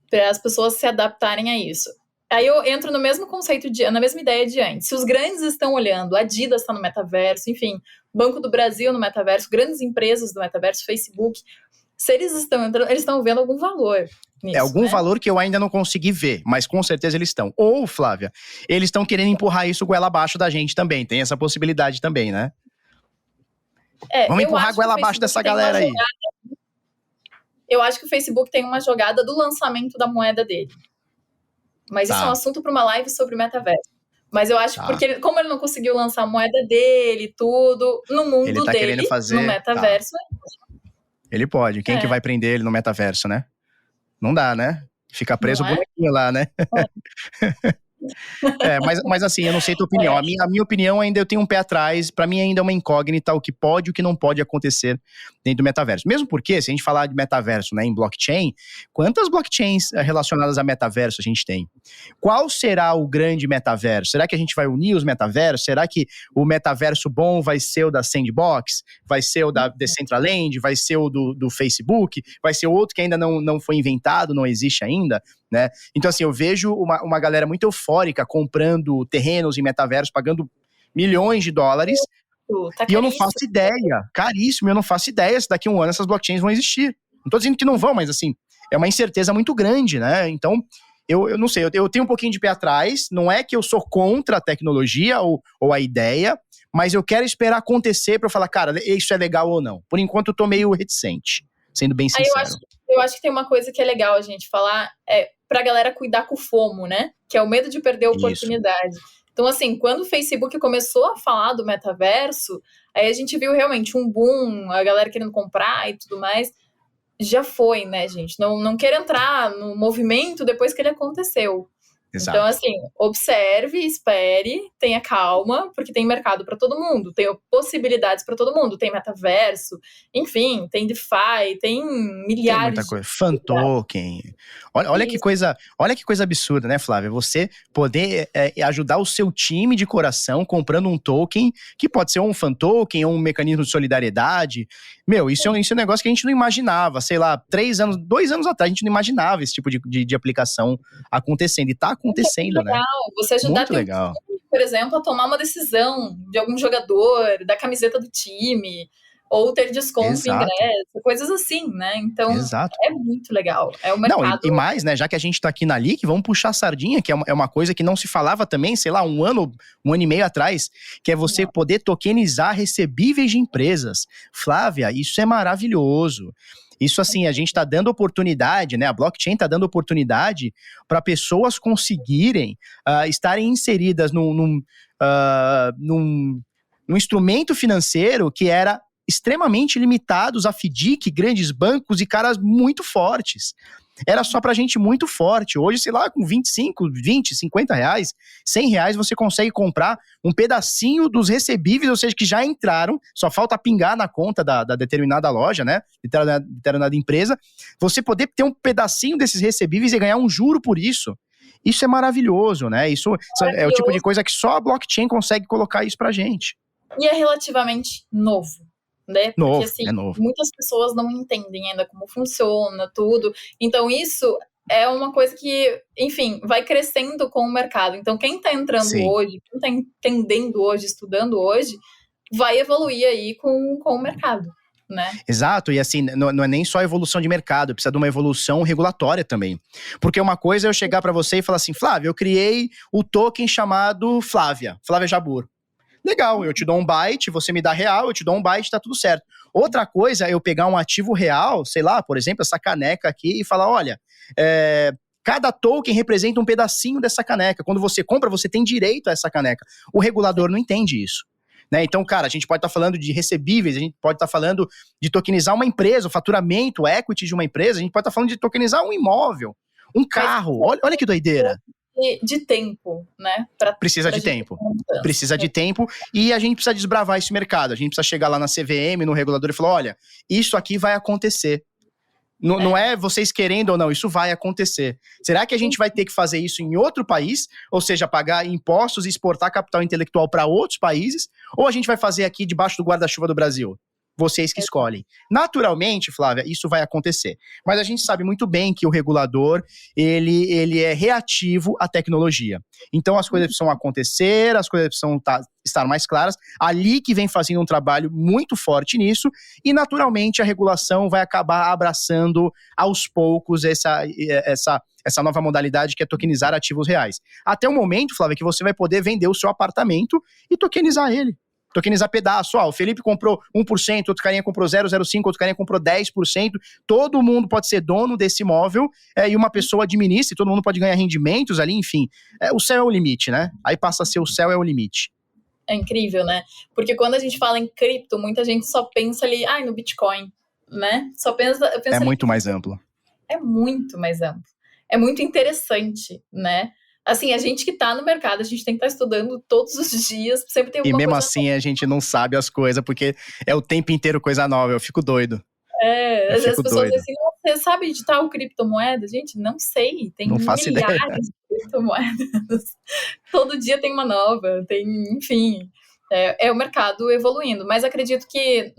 para as pessoas se adaptarem a isso. Aí eu entro no mesmo conceito, na mesma ideia de antes. Se os grandes estão olhando, a Adidas está no metaverso, enfim, Banco do Brasil no metaverso, grandes empresas do metaverso, Facebook, se eles estão entrando, eles estão vendo algum valor nisso, algum valor que eu ainda não consegui ver, mas com certeza eles estão. Ou, Flávia, eles estão querendo empurrar isso goela abaixo da gente também, tem essa possibilidade também, né? Vamos empurrar goela abaixo dessa galera aí. Eu acho que o Facebook tem uma jogada do lançamento da moeda dele. Mas isso é um assunto para uma live sobre metaverso. Mas eu acho que porque como ele não conseguiu lançar a moeda dele e tudo, no mundo ele tá dele, no metaverso... Ele pode. Quem que vai prender ele no metaverso, né? Não dá, né? Fica preso o bonequinho lá, né? Mas assim, eu não sei a tua opinião. A minha opinião ainda eu tenho um pé atrás. Pra mim ainda é uma incógnita o que pode e o que não pode acontecer dentro do metaverso. Mesmo porque, se a gente falar de metaverso, né, em blockchain, quantas blockchains relacionadas a metaverso a gente tem? Qual será o grande metaverso? Será que a gente vai unir os metaversos? Será que o metaverso bom vai ser o da Sandbox? Vai ser o da Decentraland? Vai ser o do Facebook? Vai ser outro que ainda não foi inventado, não existe ainda? Né? Então, assim, eu vejo uma galera muito eufórica comprando terrenos em metaverso, pagando milhões de dólares, e eu não faço ideia, caríssimo, eu não faço ideia se daqui a um ano essas blockchains vão existir. Não tô dizendo que não vão, mas assim, é uma incerteza muito grande, né? Então, eu não sei, eu tenho um pouquinho de pé atrás, não é que eu sou contra a tecnologia ou a ideia, mas eu quero esperar acontecer pra eu falar, cara, isso é legal ou não. Por enquanto eu tô meio reticente, sendo bem sincero. Eu acho que tem uma coisa que é legal a gente falar, pra galera cuidar com o FOMO, né? Que é o medo de perder a oportunidade. Isso. Então, assim, quando o Facebook começou a falar do metaverso, aí a gente viu realmente um boom, a galera querendo comprar e tudo mais. Já foi, né, gente? Não quero entrar no movimento depois que ele aconteceu. Exato. Então, assim, observe, espere, tenha calma, porque tem mercado para todo mundo, tem possibilidades para todo mundo, tem metaverso, enfim, tem DeFi, tem milhares. Tem muita coisa. Fan token. Olha que coisa absurda, né, Flávia? Você poder ajudar o seu time de coração comprando um token, que pode ser um fan token ou um mecanismo de solidariedade. Meu, isso é um negócio que a gente não imaginava, sei lá, 2 anos atrás, a gente não imaginava esse tipo de aplicação acontecendo. E tá acontecendo, né? Você ajudar teu time, por exemplo, a tomar uma decisão de algum jogador, da camiseta do time, ou ter desconto em ingresso, coisas assim, né? Então, é muito legal. É o mercado... Não, e mais, né? Já que a gente tá aqui na LIC, vamos puxar a sardinha, que é uma coisa que não se falava também, sei lá, um ano e meio atrás, que é você poder tokenizar recebíveis de empresas. Flávia, isso é maravilhoso. Isso, assim, a gente tá dando oportunidade, né? A blockchain tá dando oportunidade para pessoas conseguirem estarem inseridas num instrumento financeiro que era extremamente limitados a FDIC, grandes bancos e caras muito fortes. Era só pra gente muito forte. Hoje, sei lá, com 25, 20, 50 reais, 100 reais, você consegue comprar um pedacinho dos recebíveis, ou seja, que já entraram, só falta pingar na conta da determinada loja, né, determinada empresa, você poder ter um pedacinho desses recebíveis e ganhar um juro por isso. Isso é maravilhoso, né? Isso é o tipo de coisa que só a blockchain consegue colocar isso pra gente. E é relativamente novo. Né? Porque, assim, novo. muitas pessoas não entendem ainda como funciona tudo. Então, isso é uma coisa que, enfim, vai crescendo com o mercado. Então, quem está entrando hoje, quem está entendendo hoje, estudando hoje, vai evoluir aí com o mercado. Né? Exato, e assim, não é nem só a evolução de mercado, precisa de uma evolução regulatória também. Porque uma coisa é eu chegar para você e falar assim, Flávia, eu criei o token chamado Flávia Jabur. Legal, eu te dou um byte, você me dá real, eu te dou um byte, tá tudo certo. Outra coisa é eu pegar um ativo real, sei lá, por exemplo, essa caneca aqui e falar, olha, cada token representa um pedacinho dessa caneca. Quando você compra, você tem direito a essa caneca. O regulador não entende isso. né? Então, cara, a gente pode estar falando de recebíveis, a gente pode estar falando de tokenizar uma empresa, o faturamento, o equity de uma empresa, a gente pode estar falando de tokenizar um imóvel, um carro. Olha que doideira. De tempo, né? Precisa de tempo. Precisa de tempo e a gente precisa desbravar esse mercado. A gente precisa chegar lá na CVM, no regulador e falar, olha, isso aqui vai acontecer. Não é vocês querendo ou não, isso vai acontecer. Será que a gente vai ter que fazer isso em outro país? Ou seja, pagar impostos e exportar capital intelectual para outros países? Ou a gente vai fazer aqui debaixo do guarda-chuva do Brasil? Vocês que escolhem. Naturalmente, Flávia, isso vai acontecer. Mas a gente sabe muito bem que o regulador, ele é reativo à tecnologia. Então, as coisas precisam acontecer, as coisas precisam estar mais claras. Ali que vem fazendo um trabalho muito forte nisso. E, naturalmente, a regulação vai acabar abraçando, aos poucos, essa nova modalidade que é tokenizar ativos reais. Até o momento, Flávia, que você vai poder vender o seu apartamento e tokenizar ele. Tokenizar pedaço. O Felipe comprou 1%, outro carinha comprou 0,05%, outro carinha comprou 10%. Todo mundo pode ser dono desse imóvel e uma pessoa administra, e todo mundo pode ganhar rendimentos ali, enfim. O céu é o limite, né? Aí passa a ser o céu é o limite. É incrível, né? Porque quando a gente fala em cripto, muita gente só pensa ali, no Bitcoin, né? Só pensa é ali, muito mais amplo. É muito mais amplo. É muito interessante, né? Assim, a gente que tá no mercado, a gente tem que estar estudando todos os dias, sempre tem alguma coisa. E mesmo assim a gente não sabe as coisas, porque é o tempo inteiro coisa nova, eu fico doido. Às vezes as pessoas dizem assim, você sabe de tal criptomoeda? Gente, não sei, tem milhares de criptomoedas. Todo dia tem uma nova, enfim, é o mercado evoluindo. Mas acredito que,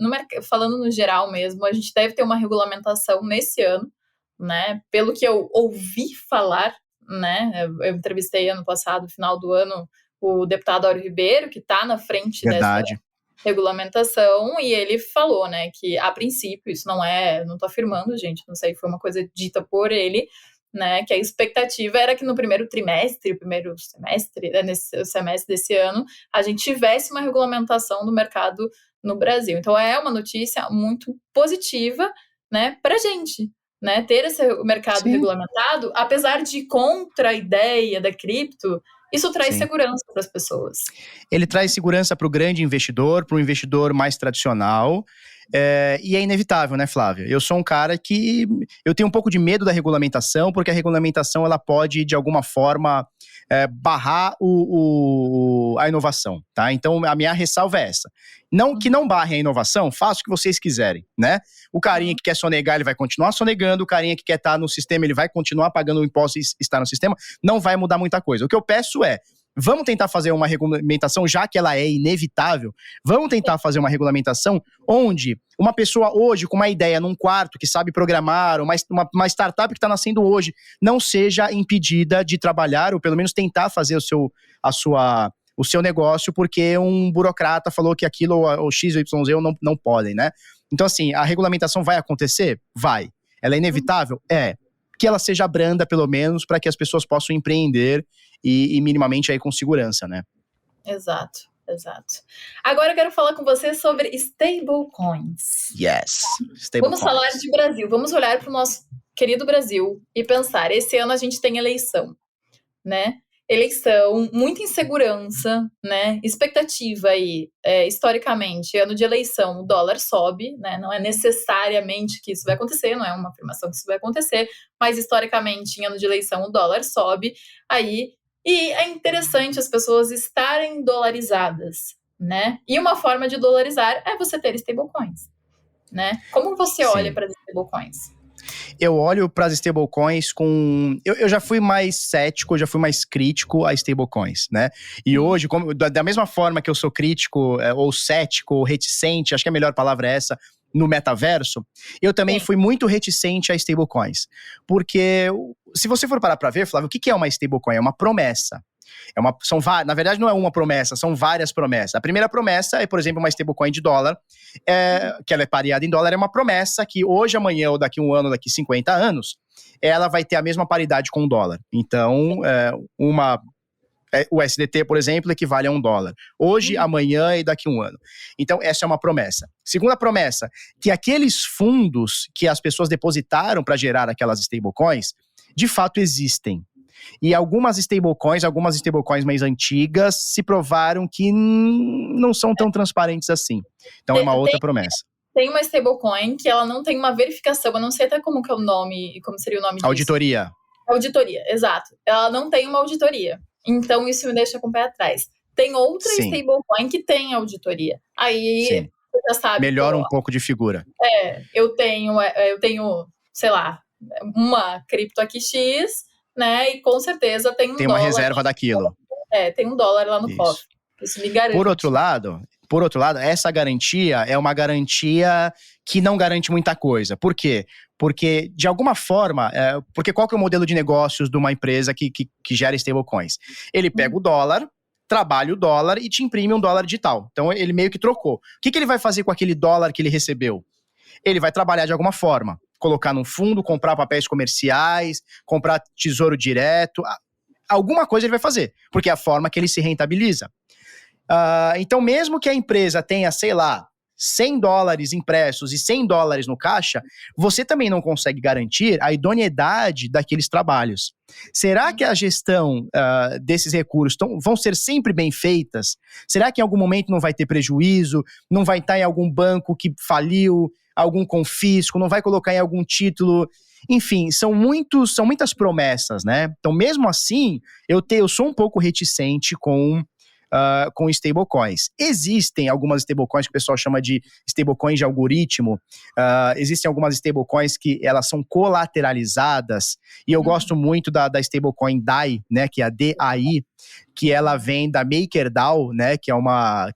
falando no geral mesmo, a gente deve ter uma regulamentação nesse ano, né? Pelo que eu ouvi falar, né? Eu entrevistei ano passado, no final do ano, o deputado Áureo Ribeiro, que está na frente dessa regulamentação, e ele falou, né, que a princípio, isso não tô afirmando, gente, não sei, foi uma coisa dita por ele, né, que a expectativa era que no primeiro semestre, nesse semestre desse ano, a gente tivesse uma regulamentação do mercado no Brasil. Então é uma notícia muito positiva, né, pra gente, né, ter esse mercado regulamentado, apesar de contra a ideia da cripto, isso traz segurança para as pessoas. Ele traz segurança para o grande investidor, para o investidor mais tradicional, e é inevitável, né, Flávia? Eu sou um cara que eu tenho um pouco de medo da regulamentação, porque a regulamentação ela pode, de alguma forma, barrar a inovação, tá? Então, a minha ressalva é essa. Que não barre a inovação, faça o que vocês quiserem, né? O carinha que quer sonegar, ele vai continuar sonegando, o carinha que quer estar no sistema, ele vai continuar pagando o imposto e estar no sistema, não vai mudar muita coisa. O que eu peço é, vamos tentar fazer uma regulamentação, já que ela é inevitável, vamos tentar fazer uma regulamentação onde uma pessoa hoje, com uma ideia num quarto, que sabe programar, uma startup que está nascendo hoje, não seja impedida de trabalhar, ou pelo menos tentar fazer o seu negócio, porque um burocrata falou que aquilo, ou X ou YZ, não podem, né? Então, assim, a regulamentação vai acontecer? Vai. Ela é inevitável? É. Que ela seja branda, pelo menos, para que as pessoas possam empreender e minimamente aí com segurança, né? Exato. Agora eu quero falar com você sobre stablecoins. Yes. Vamos falar de Brasil. Vamos olhar para o nosso querido Brasil e pensar, esse ano a gente tem eleição, né? Eleição, muita insegurança, né? Expectativa aí, historicamente, ano de eleição, o dólar sobe, né? Não é necessariamente que isso vai acontecer, não é uma afirmação que isso vai acontecer, mas historicamente, em ano de eleição, o dólar sobe aí, e é interessante as pessoas estarem dolarizadas, né? E uma forma de dolarizar é você ter stablecoins, né? Como você olha para as stablecoins? Eu olho para as stablecoins com... Eu já fui mais cético, já fui mais crítico a stablecoins, né? E hoje, da mesma forma que eu sou crítico, ou cético, ou reticente, acho que a melhor palavra é essa, no metaverso, eu também fui muito reticente a stablecoins. Porque, se você for parar para ver, Flávio, o que é uma stablecoin? É uma promessa. Na verdade, não é uma promessa, são várias promessas. A primeira promessa é, por exemplo, uma stablecoin de dólar, que ela é pareada em dólar, é uma promessa que hoje, amanhã, ou daqui um ano, daqui 50 anos, ela vai ter a mesma paridade com o dólar. Então, o SDT, por exemplo, equivale a $1. Hoje, amanhã e daqui um ano. Então, essa é uma promessa. Segunda promessa, que aqueles fundos que as pessoas depositaram para gerar aquelas stablecoins, de fato existem. E algumas stablecoins mais antigas, se provaram que não são tão transparentes assim. Então é uma outra promessa. Tem uma stablecoin que ela não tem uma verificação, eu não sei até como que é o nome, como seria o nome disso. Auditoria. Auditoria, exato. Ela não tem uma auditoria. Então isso me deixa com o pé atrás. Tem outra stablecoin que tem auditoria. Aí Sim. você já sabe. Melhora um pouco de figura. Eu tenho, sei lá, uma cripto aqui X, né? E com certeza tem um dólar. Tem uma reserva daquilo. Tem $1 lá no cofre. Isso me garante. Por outro lado, essa garantia é uma garantia que não garante muita coisa. Por quê? Porque, de alguma forma, porque qual que é o modelo de negócios de uma empresa que gera stablecoins? Ele pega o dólar, trabalha o dólar e te imprime um dólar digital. Então, ele meio que trocou. O que ele vai fazer com aquele dólar que ele recebeu? Ele vai trabalhar de alguma forma. Colocar num fundo, comprar papéis comerciais, comprar tesouro direto. Alguma coisa ele vai fazer, porque é a forma que ele se rentabiliza. Então, mesmo que a empresa tenha, sei lá, $100 impressos e $100 no caixa, você também não consegue garantir a idoneidade daqueles trabalhos. Será que a gestão desses recursos vão ser sempre bem feitas? Será que em algum momento não vai ter prejuízo? Não vai estar em algum banco que faliu, algum confisco? Não vai colocar em algum título? Enfim, são muitas promessas, né? Então, mesmo assim, eu sou um pouco reticente com stablecoins. Existem algumas stablecoins que o pessoal chama de stablecoins de algoritmo. Existem algumas stablecoins que elas são colateralizadas, e eu gosto muito da stablecoin DAI, né, que é a DAI, que ela vem da MakerDAO, né, que é uma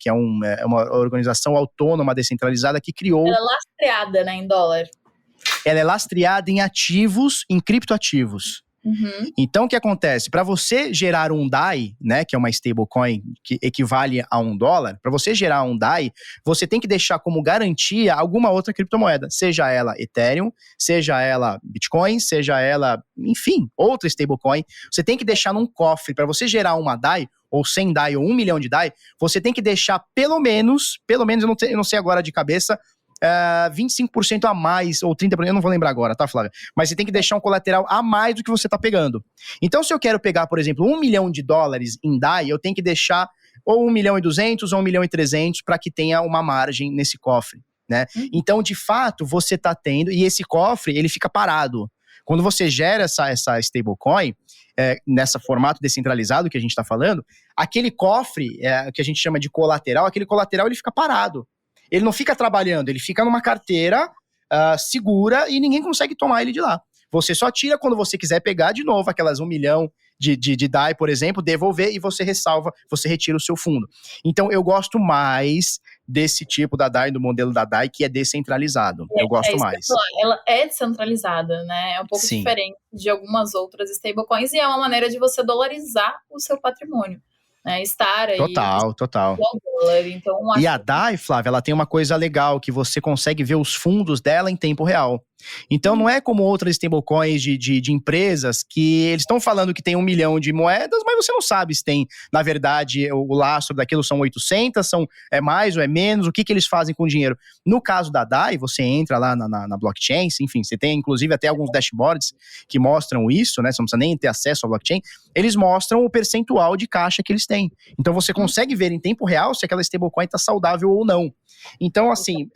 organização autônoma descentralizada que criou... Ela é lastreada, né, em dólar. Ela é lastreada em ativos, em criptoativos. Então, o que acontece? Para você gerar um DAI, né, que é uma stablecoin que equivale a $1, para você gerar um DAI, você tem que deixar como garantia alguma outra criptomoeda, seja ela Ethereum, seja ela Bitcoin, seja ela, enfim, outra stablecoin. Você tem que deixar num cofre. Para você gerar uma DAI, ou 100 DAI, ou 1 milhão de DAI, você tem que deixar pelo menos, eu não sei agora de cabeça, 25% a mais, ou 30%, eu não vou lembrar agora, tá, Flávia? Mas você tem que deixar um colateral a mais do que você tá pegando. Então, se eu quero pegar, por exemplo, $1 milhão em DAI, eu tenho que deixar ou 1.200.000 ou 1.300.000 para que tenha uma margem nesse cofre, né? Então, de fato, você tá tendo, e esse cofre, ele fica parado. Quando você gera essa stablecoin, nessa formato descentralizado que a gente tá falando, aquele cofre, que a gente chama de colateral, aquele colateral, ele fica parado. Ele não fica trabalhando, ele fica numa carteira segura e ninguém consegue tomar ele de lá. Você só tira quando você quiser pegar de novo aquelas 1 milhão de DAI, por exemplo, devolver e você ressalva, você retira o seu fundo. Então, eu gosto mais desse tipo da DAI, do modelo da DAI, que é descentralizado. Eu gosto mais. Ela é descentralizada, né? É um pouco diferente de algumas outras stablecoins e é uma maneira de você dolarizar o seu patrimônio. Né, estar aí. Total. Então, e a DAI, Flávia, ela tem uma coisa legal, que você consegue ver os fundos dela em tempo real. Então, não é como outras stablecoins de empresas que eles estão falando que tem 1 milhão de moedas, mas você não sabe se tem, na verdade, o lastro daquilo são 800, é mais ou é menos, o que eles fazem com o dinheiro. No caso da DAI, você entra lá na blockchain, enfim, você tem inclusive até alguns dashboards que mostram isso, né? Você não precisa nem ter acesso à blockchain, eles mostram o percentual de caixa que eles têm. Então, você consegue ver em tempo real se aquela stablecoin está saudável ou não. Então, assim,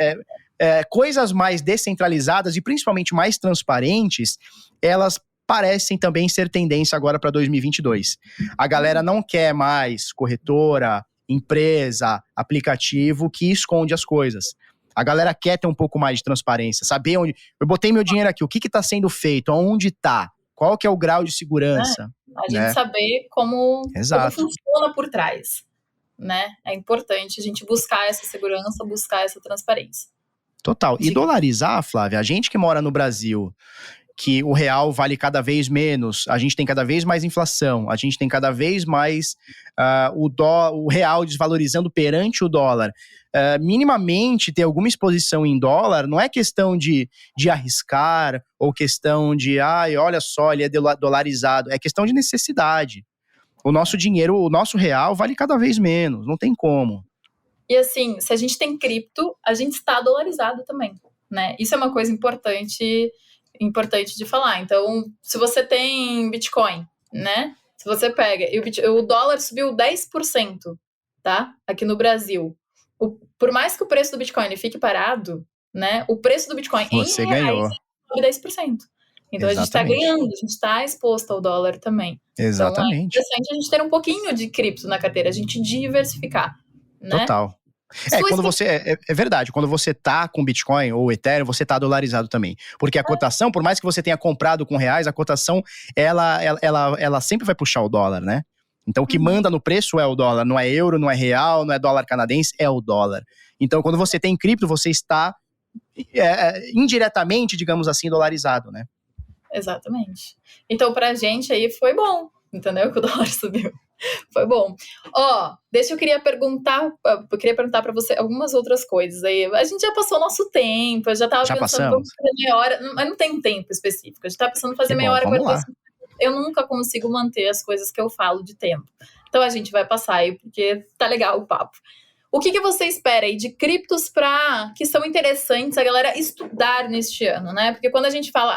coisas mais descentralizadas e principalmente mais transparentes, elas parecem também ser tendência agora para 2022. A galera não quer mais corretora, empresa, aplicativo que esconde as coisas. A galera quer ter um pouco mais de transparência, saber onde... Eu botei meu dinheiro aqui, o que está sendo feito, onde está, qual que é o grau de segurança. A gente saber como funciona por trás. Né? É importante a gente buscar essa segurança, buscar essa transparência. Total. E dolarizar, Flávia, a gente que mora no Brasil, que o real vale cada vez menos, a gente tem cada vez mais inflação, a gente tem cada vez mais o real desvalorizando perante o dólar. Minimamente ter alguma exposição em dólar não é questão de arriscar ou questão de, olha só, ele é dolarizado. É questão de necessidade. O nosso dinheiro, o nosso real vale cada vez menos, não tem como. E assim, se a gente tem cripto, a gente está dolarizado também, né? Isso é uma coisa importante de falar. Então, se você tem Bitcoin, né? Se você pega, e o dólar subiu 10%, tá? Aqui no Brasil. Por mais que o preço do Bitcoin fique parado, né? O preço do Bitcoin Você em reais ganhou. sobe 10%. Então a gente está ganhando, a gente está exposto ao dólar também. Exatamente. Então é interessante a gente ter um pouquinho de cripto na carteira, a gente diversificar, né? Total. Quando você. É verdade, quando você tá com Bitcoin ou Ethereum, você tá dolarizado também. Porque a cotação, por mais que você tenha comprado com reais, a cotação, ela sempre vai puxar o dólar, né? Então o que manda no preço é o dólar, não é euro, não é real, não é dólar canadense, é o dólar. Então quando você tem cripto, você está indiretamente, digamos assim, dolarizado, né? Exatamente. Então pra gente aí foi bom, entendeu? Que o dólar subiu. Foi bom. Eu queria perguntar para você algumas outras coisas aí. A gente já passou nosso tempo, eu já tava pensando, vamos fazer meia hora, mas não tem um tempo específico. A gente tá pensando em fazer meia hora, 45 minutos. Eu nunca consigo manter as coisas que eu falo de tempo. Então a gente vai passar aí, porque tá legal o papo. O que você espera aí de criptos que são interessantes a galera estudar neste ano, né? Porque quando a gente fala,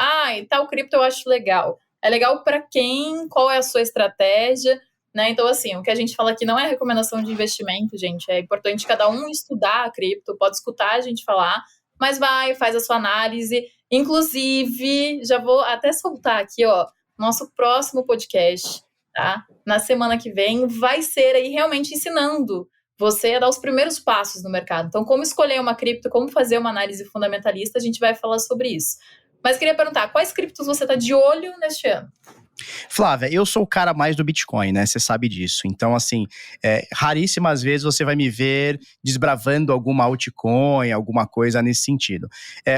tal cripto eu acho legal. É legal para quem? Qual é a sua estratégia? Né? Então, assim, o que a gente fala aqui não é recomendação de investimento, gente. É importante cada um estudar a cripto, pode escutar a gente falar, mas faz a sua análise. Inclusive, já vou até soltar aqui, nosso próximo podcast, tá? Na semana que vem, vai ser aí realmente ensinando você a dar os primeiros passos no mercado. Então, como escolher uma cripto, como fazer uma análise fundamentalista, a gente vai falar sobre isso. Mas queria perguntar, quais criptos você está de olho neste ano? Flávia, eu sou o cara mais do Bitcoin, né? Você sabe disso. Então, assim, raríssimas vezes você vai me ver desbravando alguma altcoin, alguma coisa nesse sentido.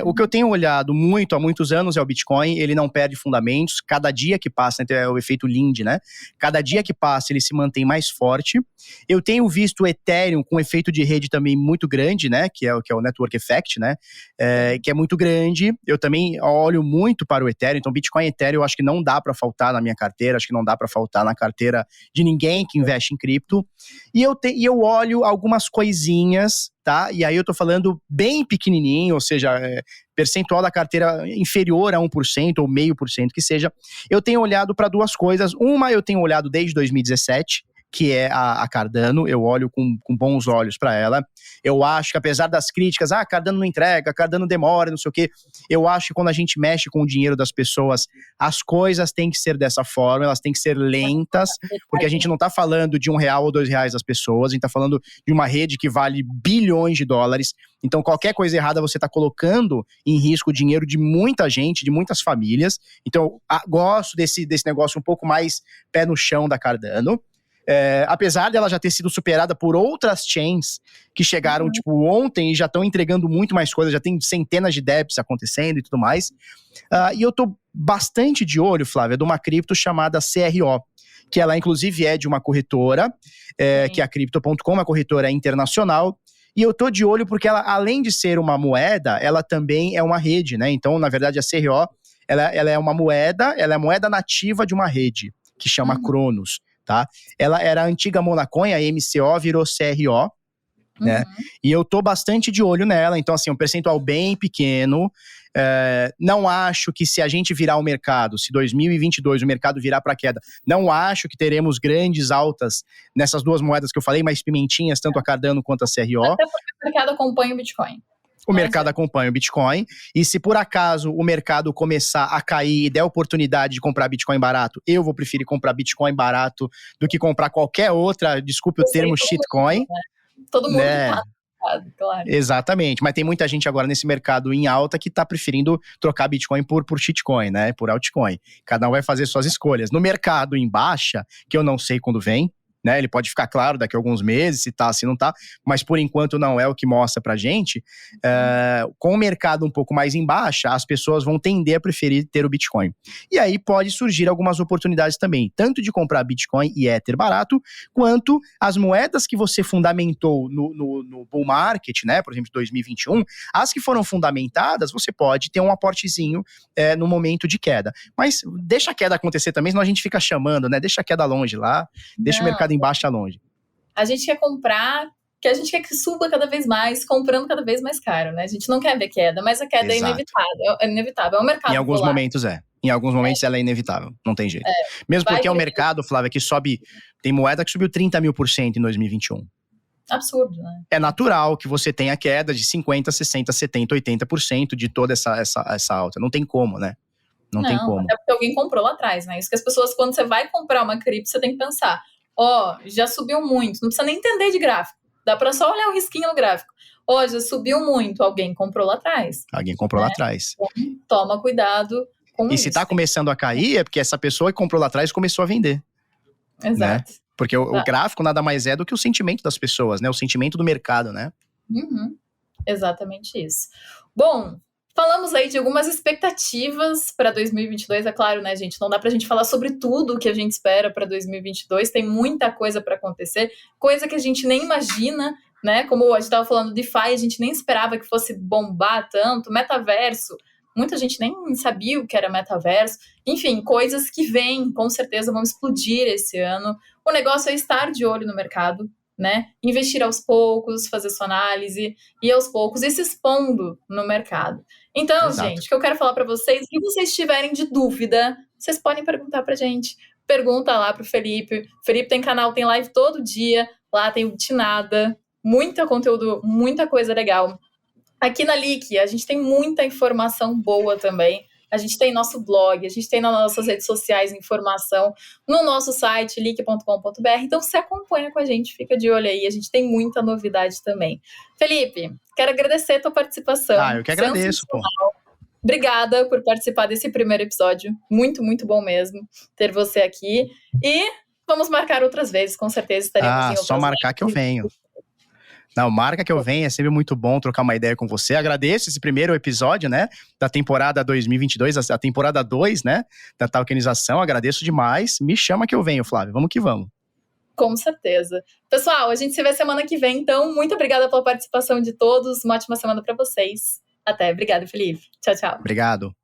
O que eu tenho olhado muito há muitos anos é o Bitcoin, ele não perde fundamentos. Cada dia que passa, né, é o efeito Lind, né? Cada dia que passa, ele se mantém mais forte. Eu tenho visto o Ethereum com efeito de rede também muito grande, né? Que é o Network Effect, né? Que é muito grande. Eu também olho muito para o Ethereum. Então, Bitcoin e Ethereum eu acho que não dá para faltar na minha carteira, acho que não dá para faltar na carteira de ninguém que investe em cripto. E eu olho algumas coisinhas, tá? E aí eu tô falando bem pequenininho, ou seja, percentual da carteira inferior a 1% ou 0,5% que seja. Eu tenho olhado para duas coisas. Uma eu tenho olhado desde 2017, que é a Cardano. Eu olho com bons olhos para ela. Eu acho que apesar das críticas, Cardano não entrega, Cardano demora, não sei o quê, eu acho que quando a gente mexe com o dinheiro das pessoas, as coisas têm que ser dessa forma, elas têm que ser lentas, porque a gente não tá falando de R$1 ou R$2 das pessoas, a gente tá falando de uma rede que vale bilhões de dólares. Então qualquer coisa errada você tá colocando em risco o dinheiro de muita gente, de muitas famílias. Então eu gosto desse negócio um pouco mais pé no chão da Cardano. Apesar dela já ter sido superada por outras chains que chegaram ontem e já estão entregando muito mais coisas, já tem centenas de dApps acontecendo e tudo mais. E eu tô bastante de olho, Flávia, de uma cripto chamada CRO, que ela inclusive é de uma corretora, que é a Crypto.com, uma corretora internacional. E eu tô de olho porque ela, além de ser uma moeda, ela também é uma rede, né? Então, na verdade, a CRO, ela é uma moeda, ela é a moeda nativa de uma rede, que chama Cronos. Tá? Ela era a antiga Monacoin, a MCO virou CRO, né? E eu tô bastante de olho nela, então assim, um percentual bem pequeno. Não acho que se a gente virar o mercado, se 2022 o mercado virar para queda, não acho que teremos grandes altas nessas duas moedas que eu falei, mais pimentinhas, tanto a Cardano quanto a CRO. Até porque o mercado acompanha o Bitcoin. O mercado acompanha o Bitcoin, e se por acaso o mercado começar a cair e der oportunidade de comprar Bitcoin barato, eu vou preferir comprar Bitcoin barato do que comprar qualquer outra, desculpe o termo, shitcoin. Todo mundo tá, claro. Exatamente, mas tem muita gente agora nesse mercado em alta que tá preferindo trocar Bitcoin por shitcoin, né, por altcoin. Cada um vai fazer suas escolhas. No mercado em baixa, que eu não sei quando vem, né, ele pode ficar claro daqui a alguns meses, se tá, se não tá, mas por enquanto não é o que mostra pra gente. Com o mercado um pouco mais em baixa, as pessoas vão tender a preferir ter o Bitcoin. E aí pode surgir algumas oportunidades também, tanto de comprar Bitcoin e Ether barato, quanto as moedas que você fundamentou no bull market, né, por exemplo, 2021, as que foram fundamentadas, você pode ter um aportezinho no momento de queda. Mas deixa a queda acontecer também, senão a gente fica chamando, né, deixa a queda longe lá, deixa o mercado em baixa longe. A gente quer comprar, que a gente quer que suba cada vez mais, comprando cada vez mais caro, né? A gente não quer ver queda, mas a queda é inevitável. É o mercado. Em alguns momentos é. Em alguns momentos ela é inevitável, não tem jeito. Mesmo porque é um mercado, Flávia, que sobe… Tem moeda que subiu 30 mil % em 2021. Absurdo, né? É natural que você tenha queda de 50%, 60%, 70%, 80% de toda essa alta. Não tem como, né? Não tem como. Até porque alguém comprou lá atrás, né? Isso que as pessoas, quando você vai comprar uma cripto, você tem que pensar, já subiu muito, não precisa nem entender de gráfico. Dá pra só olhar o risquinho no gráfico. Já subiu muito, alguém comprou lá atrás. Alguém comprou lá atrás. Então, toma cuidado com isso. E se tá começando a cair, é porque essa pessoa que comprou lá atrás começou a vender. Exato. Né? Porque o gráfico nada mais é do que o sentimento das pessoas, né? O sentimento do mercado, né? Exatamente isso. Bom, falamos aí de algumas expectativas para 2022, é claro, né, gente? Não dá pra gente falar sobre tudo que a gente espera para 2022, tem muita coisa para acontecer, coisa que a gente nem imagina, né? Como a gente estava falando de DeFi, a gente nem esperava que fosse bombar tanto, metaverso, muita gente nem sabia o que era metaverso. Enfim, coisas que vêm, com certeza vão explodir esse ano. O negócio é estar de olho no mercado, né? Investir aos poucos, fazer sua análise e aos poucos ir se expondo no mercado. Então, gente, o que eu quero falar para vocês, se vocês tiverem de dúvida, vocês podem perguntar pra gente. Pergunta lá pro Felipe. O Felipe tem canal, tem live todo dia. Lá tem o Tinada, muito conteúdo, muita coisa legal. Aqui na Leak, a gente tem muita informação boa também. A gente tem nosso blog, a gente tem nas nossas redes sociais informação, no nosso site, leak.com.br. Então, se acompanha com a gente, fica de olho aí. A gente tem muita novidade também. Felipe, quero agradecer a tua participação. Eu que agradeço, pô. Obrigada por participar desse primeiro episódio. Muito, muito bom mesmo ter você aqui. E vamos marcar outras vezes, com certeza estaremos em outras só marcar que eu venho. Não, marca que eu venho, é sempre muito bom trocar uma ideia com você. Agradeço esse primeiro episódio, né, da temporada 2022, a temporada 2, né, da Talkanização. Agradeço demais. Me chama que eu venho, Flávio. Vamos que vamos. Com certeza. Pessoal, a gente se vê semana que vem, então muito obrigada pela participação de todos. Uma ótima semana para vocês. Até. Obrigada, Felipe. Tchau, tchau. Obrigado.